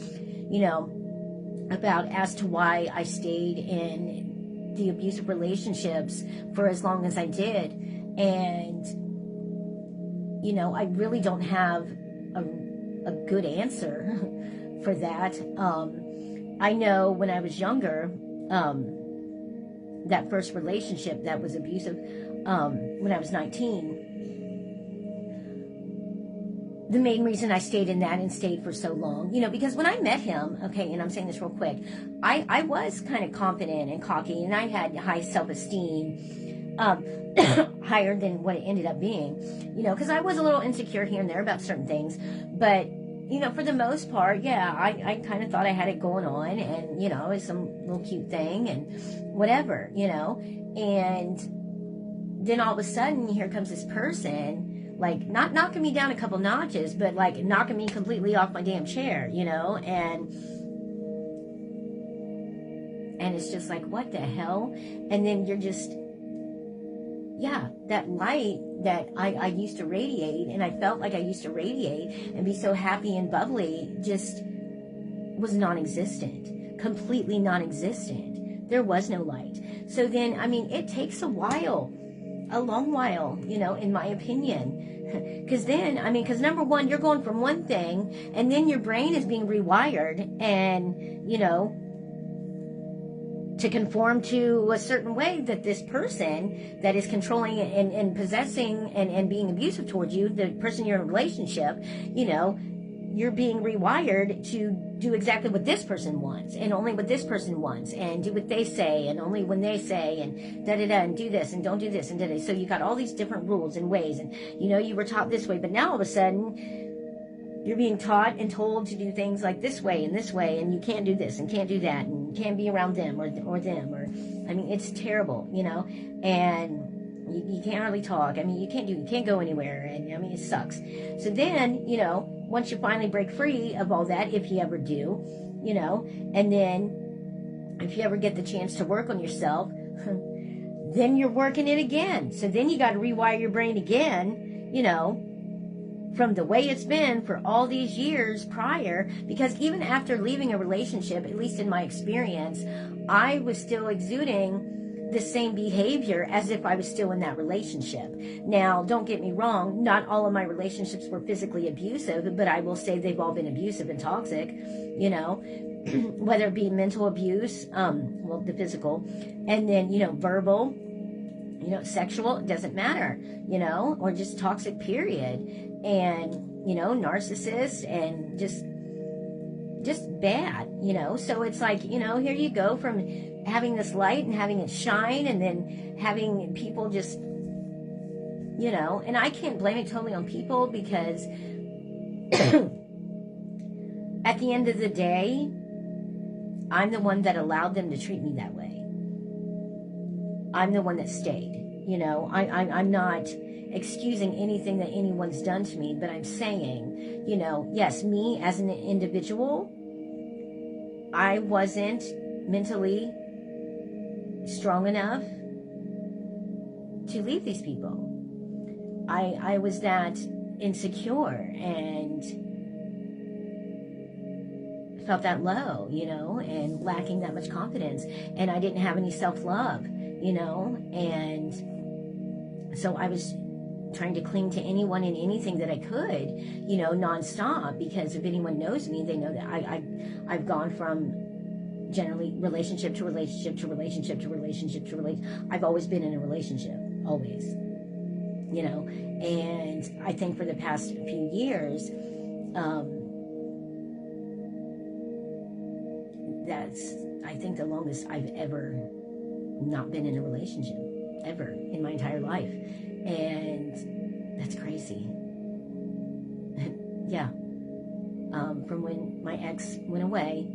about as to why I stayed in the abusive relationships for as long as I did. And, I really don't have a good answer for that. I know when I was younger, that first relationship that was abusive, when I was 19, the main reason I stayed in that and stayed for so long, because when I met him, okay, and I'm saying this real quick, I was kind of confident and cocky, and I had high self-esteem, higher than what it ended up being, because I was a little insecure here and there about certain things, but, for the most part, yeah, I kind of thought I had it going on, and, it was some little cute thing, and whatever, and then all of a sudden, here comes this person, like, not knocking me down a couple notches, but like knocking me completely off my damn chair, and it's just like, what the hell? And then you're just, yeah, that light that I used to radiate, and I felt like I used to radiate and be so happy and bubbly, just was non-existent, completely non-existent. There was no light. So then, it takes a while, a long while, in my opinion. Because then, because number one, you're going from one thing, and then your brain is being rewired, and, to conform to a certain way that this person that is controlling and possessing and being abusive towards you, the person you're in a relationship, you're being rewired to do exactly what this person wants, and only what this person wants, and do what they say, and only when they say, and da-da-da, and do this, and don't do this, and da-da. So you got all these different rules and ways, and, you were taught this way, but now all of a sudden, you're being taught and told to do things like this way, and you can't do this, and can't do that, and can't be around them, or them, or, it's terrible, and you can't really talk, you can't go anywhere, and, it sucks. So then, once you finally break free of all that, if you ever do, and then if you ever get the chance to work on yourself, then you're working it again. So then you got to rewire your brain again, from the way it's been for all these years prior, because even after leaving a relationship, at least in my experience, I was still exuding the same behavior as if I was still in that relationship. Now, don't get me wrong, not all of my relationships were physically abusive, but I will say they've all been abusive and toxic, whether it be mental abuse, the physical, and then, verbal, sexual, it doesn't matter, or just toxic, period. And, narcissist, and just bad, so it's like, here you go from having this light and having it shine, and then having people just, and I can't blame it totally on people, because at the end of the day, I'm the one that allowed them to treat me that way. I'm the one that stayed, I'm not excusing anything that anyone's done to me, but I'm saying, yes, me as an individual, I wasn't mentally strong enough to leave these people. I was that insecure and felt that low, and lacking that much confidence, and I didn't have any self-love, and so I was trying to cling to anyone and anything that I could, nonstop, because if anyone knows me, they know that I've gone from generally relationship to relationship to relationship to relationship to relationship. I've always been in a relationship, always, and I think for the past few years, that's, I think, the longest I've ever not been in a relationship, ever, in my entire life. And that's crazy. Yeah. From when my ex went away,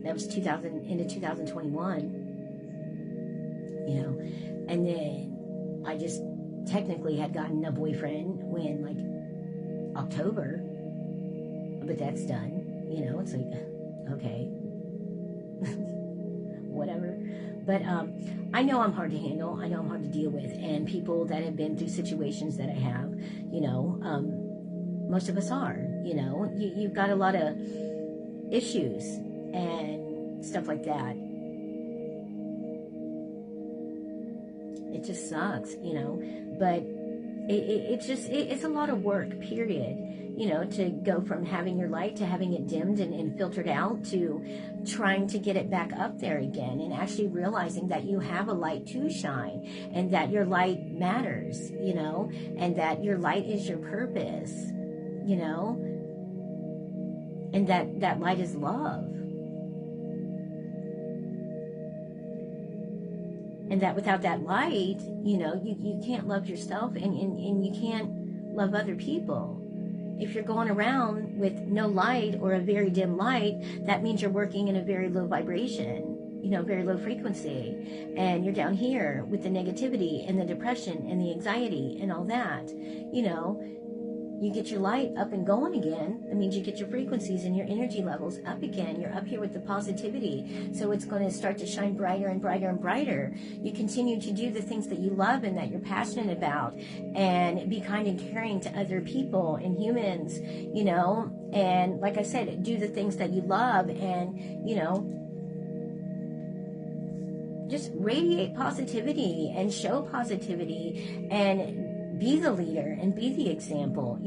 that was into 2021, and then I just technically had gotten a boyfriend when, like, October, but that's done, it's like, okay. whatever. But I know I'm hard to handle. I know I'm hard to deal with. And people that have been through situations that I have, most of us are, you've got a lot of issues and stuff like that. It just sucks, but it's a lot of work, period. To go from having your light to having it dimmed and filtered out to trying to get it back up there again, and actually realizing that you have a light to shine and that your light matters, and that your light is your purpose, and that light is love. And that without that light, you can't love yourself and you can't love other people. If you're going around with no light or a very dim light, that means you're working in a very low vibration, very low frequency. And you're down here with the negativity and the depression and the anxiety and all that. You get your light up and going again. That means you get your frequencies and your energy levels up again. You're up here with the positivity. So it's going to start to shine brighter and brighter and brighter. You continue to do the things that you love and that you're passionate about, and be kind and caring to other people and humans, and like I said, do the things that you love, and, just radiate positivity and show positivity and be the leader and be the example,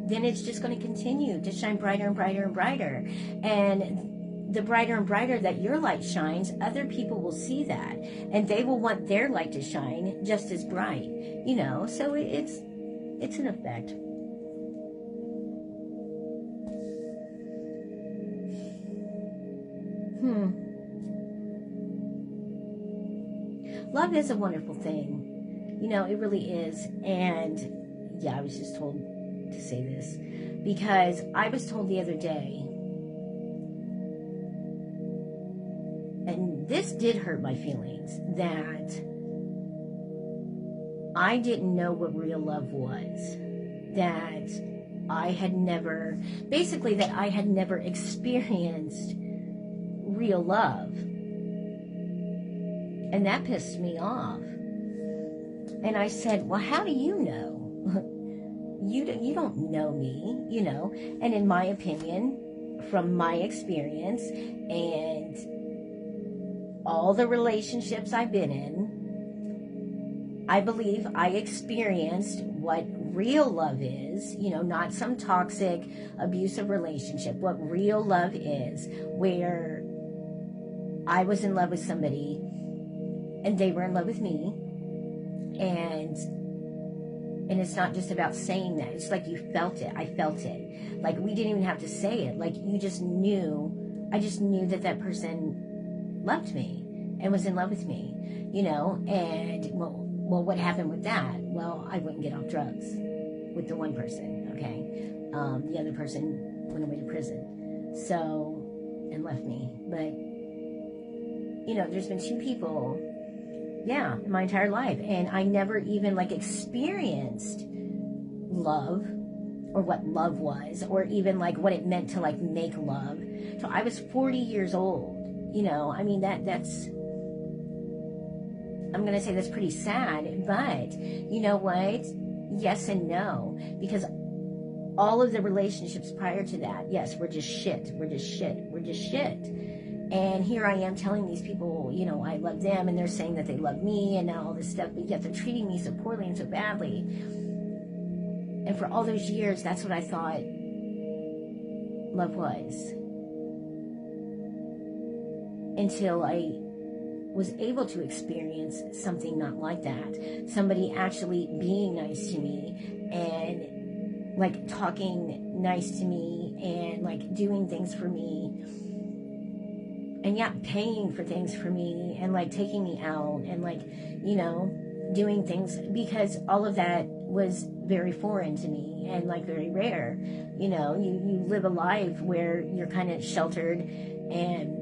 then it's just going to continue to shine brighter and brighter and brighter. And the brighter and brighter that your light shines, other people will see that, and they will want their light to shine just as bright, so it's an effect. Love is a wonderful thing. It really is. And yeah, I was just told to say this because I was told the other day, and this did hurt my feelings, that I didn't know what real love was, that I had never experienced real love. And that pissed me off. And I said, well, how do you know? You don't know me, And in my opinion, from my experience and all the relationships I've been in, I believe I experienced what real love is, not some toxic, abusive relationship. What real love is, where I was in love with somebody and they were in love with me. And it's not just about saying that. It's like you felt it. I felt it. Like we didn't even have to say it. Like you just knew. I just knew that person loved me and was in love with me, And well, what happened with that? Well, I wouldn't get off drugs with the one person, okay? The other person went away to prison, and left me. But, there's been two people, in my entire life, and I never even experienced love or what love was, or even what it meant to make love. So I was 40 years old, that's, I'm going to say that's pretty sad, but you know what? Yes and no, because all of the relationships prior to that, yes, we're just shit. And here I am telling these people, I love them, and they're saying that they love me and all this stuff, but yet they're treating me so poorly and so badly. And for all those years, that's what I thought love was. Until I was able to experience something not like that. Somebody actually being nice to me and talking nice to me and doing things for me. And paying for things for me and taking me out and doing things, because all of that was very foreign to me and very rare. You live a life where you're kind of sheltered and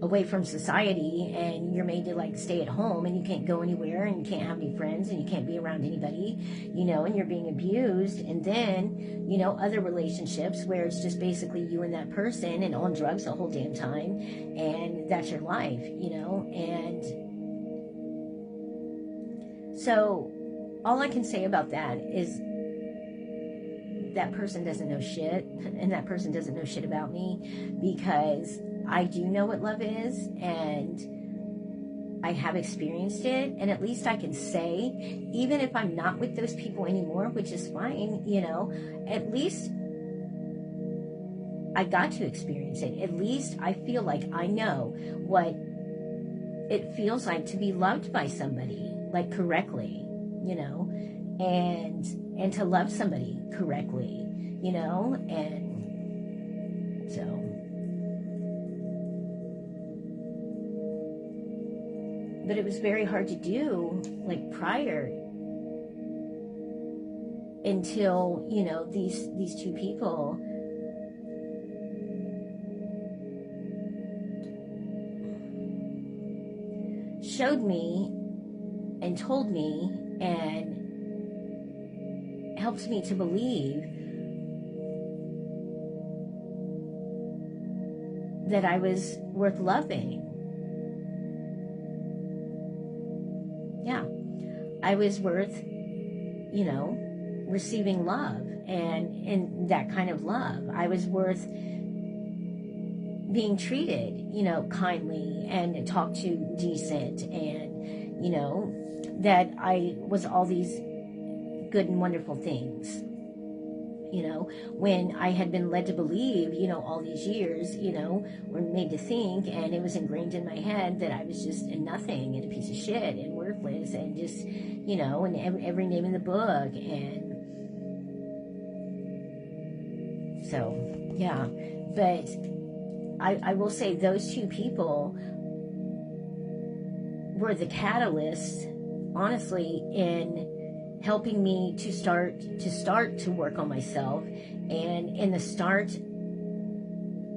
away from society, and you're made to like stay at home, and you can't go anywhere, and you can't have any friends, and you can't be around anybody, you know, and you're being abused. And then, you know, other relationships where it's just basically you and that person and on drugs the whole damn time, and that's your life, you know. And so all I can say about that is that person doesn't know shit, and that person doesn't know shit about me, because I do know what love is, and I have experienced it, and at least I can say, even if I'm not with those people anymore, which is fine, you know, at least I got to experience it. At least I feel like I know what it feels like to be loved by somebody, like correctly, you know, and to love somebody correctly, you know. And so, but it was very hard to do, like, prior, until, you know, these two people showed me and told me and helped me to believe that I was worth loving. Yeah, I was worth, you know, receiving love, and that kind of love. I was worth being treated, you know, kindly, and talked to decent, and, you know, that I was all these good and wonderful things, you know, when I had been led to believe, you know, all these years, you know, were made to think, and it was ingrained in my head that I was just a nothing and a piece of shit and worthless, and just, you know, and every name in the book. And so, yeah, but I will say those two people were the catalysts, honestly, in helping me to start to work on myself, and in the start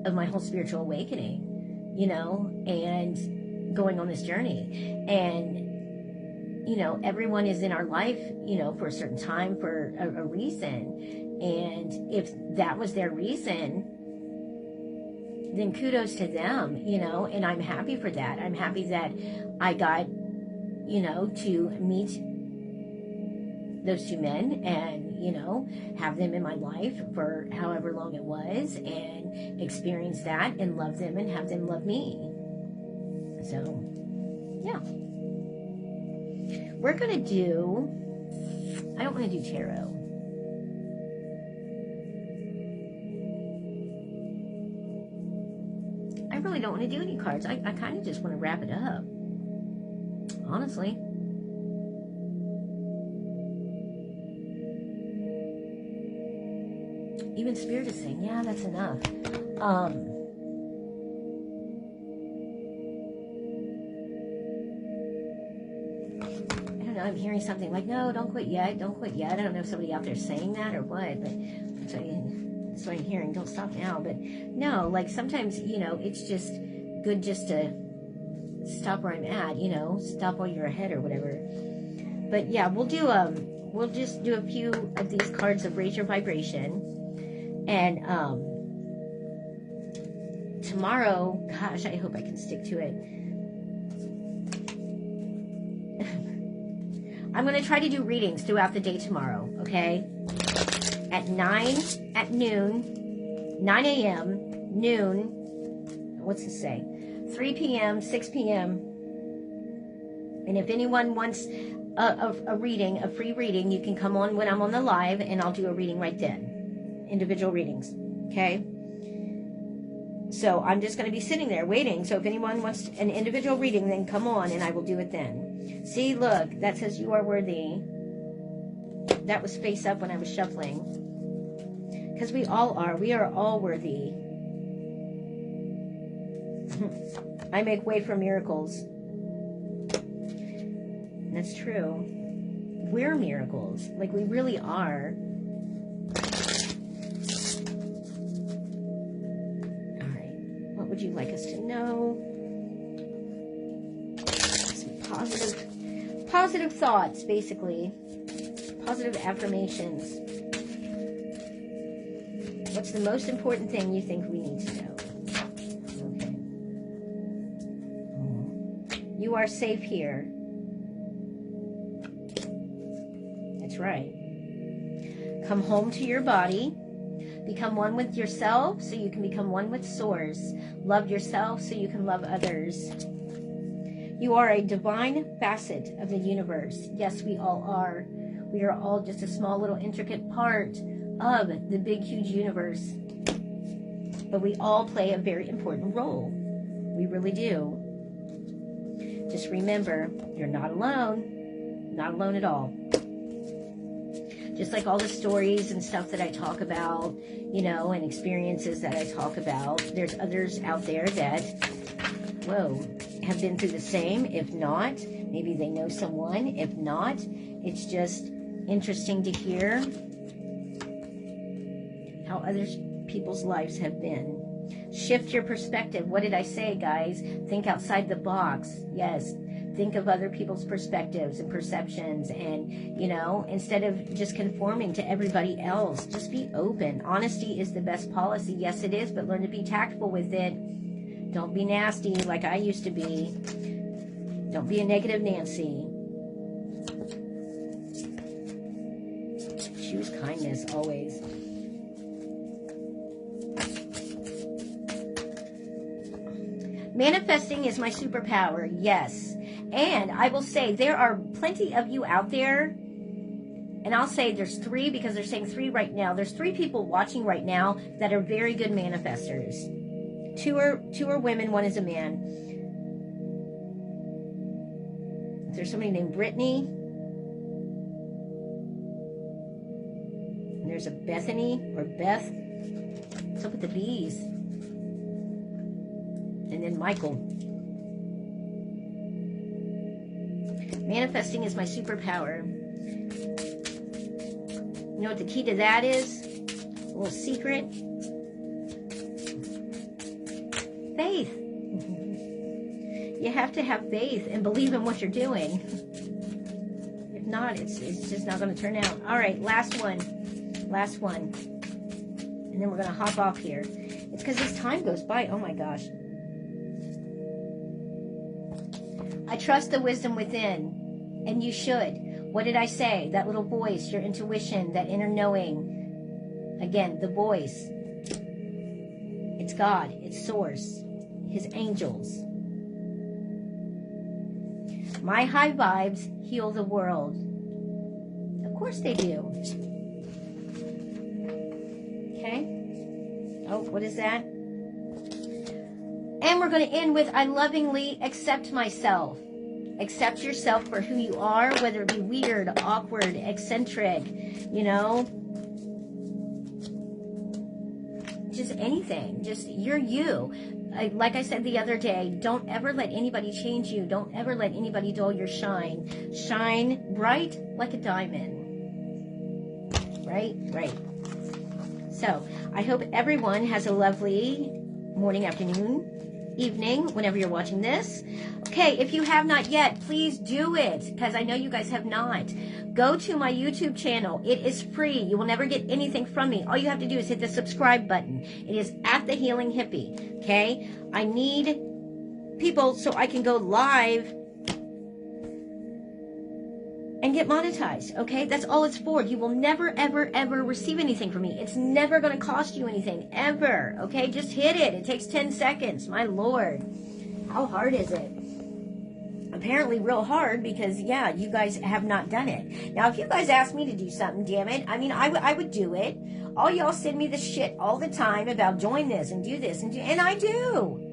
of my whole spiritual awakening, you know, and going on this journey. And, you know, everyone is in our life, you know, for a certain time, for a reason. And if that was their reason, then kudos to them, you know, and I'm happy for that. I'm happy that I got, you know, to meet those two men, and, you know, have them in my life for however long it was, and experience that, and love them, and have them love me. So, yeah. We're going to do, I don't want to do tarot. I really don't want to do any cards. I kind of just want to wrap it up, honestly. Even Spirit is saying, yeah, that's enough. I don't know, I'm hearing something like, no, don't quit yet, don't quit yet. I don't know if somebody out there is saying that or what, but that's what I'm hearing, don't stop now. But no, like, sometimes, you know, it's just good just to stop where I'm at, you know, stop while you're ahead or whatever. But yeah, we'll just do a few of these cards of Raise Your Vibration. And tomorrow, gosh, I hope I can stick to it. I'm going to try to do readings throughout the day tomorrow, okay? At 9 a.m., noon, what's this say? 3 p.m., 6 p.m. And if anyone wants a reading, a free reading, you can come on when I'm on the live, and I'll do a reading right then. Individual readings, okay? So I'm just going to be sitting there waiting. So if anyone wants an individual reading, then come on and I will do it then. See, look, that says you are worthy. That was face up when I was shuffling. Because we all are. We are all worthy. I make way for miracles. That's true. We're miracles. Like, we really are. Would you like us to know? Positive thoughts, basically. Positive affirmations. What's the most important thing you think we need to know? Okay. You are safe here. That's right. Come home to your body. Become one with yourself so you can become one with Source. Love yourself so you can love others. You are a divine facet of the universe. Yes, we all are. We are all just a small little intricate part of the big, huge universe. But we all play a very important role. We really do. Just remember, you're not alone. Not alone at all. Just like all the stories and stuff that I talk about, you know, and experiences that I talk about, there's others out there that, whoa, have been through the same. If not, maybe they know someone. If not, it's just interesting to hear how other people's lives have been. Shift your perspective. What did I say, guys? Think outside the box. Yes. Think of other people's perspectives and perceptions, and, you know, instead of just conforming to everybody else, just be open. Honesty is the best policy. Yes, it is, but learn to be tactful with it. Don't be nasty like I used to be. Don't be a negative Nancy. Choose kindness always. Manifesting is my superpower. Yes. And I will say there are plenty of you out there, and I'll say there's 3 because they're saying 3 right now. There's 3 people watching right now that are very good manifestors. 2 are women, 1 is a man. There's somebody named Brittany. And there's a Bethany or Beth. What's up with the B's? And then Michael. Manifesting is my superpower. You know what the key to that is? A little secret. Faith. You have to have faith and believe in what you're doing. If not, it's just not going to turn out. All right, last one. Last one. And then we're going to hop off here. It's because this time goes by. Oh my gosh. I trust the wisdom within, and you should. What did I say? That little voice, your intuition, that inner knowing. Again, the voice. It's God. It's Source. His angels. My high vibes heal the world. Of course they do. Okay? Oh, what is that? And we're going to end with, I lovingly accept myself. Accept yourself for who you are, whether it be weird, awkward, eccentric, you know, just anything. Just, you're you. Like I said the other day, don't ever let anybody change you. Don't ever let anybody dull your shine. Shine bright like a diamond. Right? Right. So, I hope everyone has a lovely morning, afternoon, evening, whenever you're watching this. Okay, if you have not yet, please do it, because I know you guys have not. Go to my YouTube channel. It is free. You will never get anything from me. All you have to do is hit the subscribe button. It is at The Healing Hippie, okay? I need people so I can go live and get monetized, okay? That's all it's for. You will never, ever, ever receive anything from me. It's never going to cost you anything, ever, okay? Just hit it. It takes 10 seconds. My Lord. How hard is it? Apparently real hard, because, yeah, you guys have not done it. Now, if you guys ask me to do something, damn it, I mean, I would do it. All y'all send me the shit all the time about join this and do this, and I do.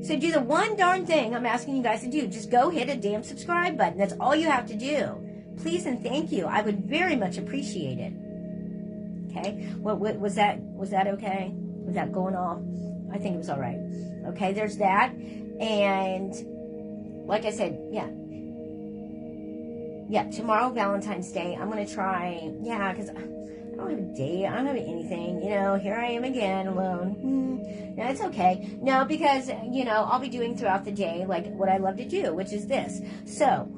So do the one darn thing I'm asking you guys to do. Just go hit a damn subscribe button. That's all you have to do. Please and thank you. I would very much appreciate it. Okay? What was that? Was that okay? Was that going off? I think it was all right. Okay, there's that. And like I said, yeah, tomorrow, Valentine's Day, I'm going to try, yeah, because I don't have a date. I don't have anything. You know, here I am again, alone. No, it's okay. No, because, you know, I'll be doing throughout the day, like, what I love to do, which is this. So,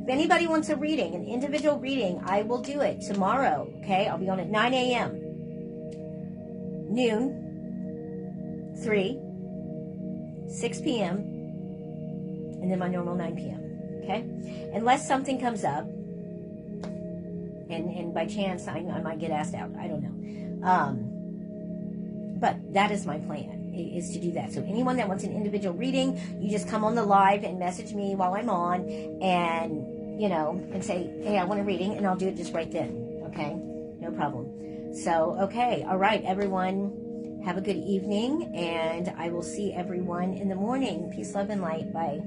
if anybody wants a reading, an individual reading, I will do it tomorrow, okay? I'll be on at 9 a.m., noon, 3, 6 p.m., and then my normal 9 p.m., okay? Unless something comes up, and by chance I might get asked out. I don't know. But that is my plan, is to do that. So anyone that wants an individual reading, you just come on the live and message me while I'm on, and, you know, and say, hey, I want a reading, and I'll do it just right then, okay? No problem. So, okay, all right, everyone, have a good evening, and I will see everyone in the morning. Peace, love, and light. Bye.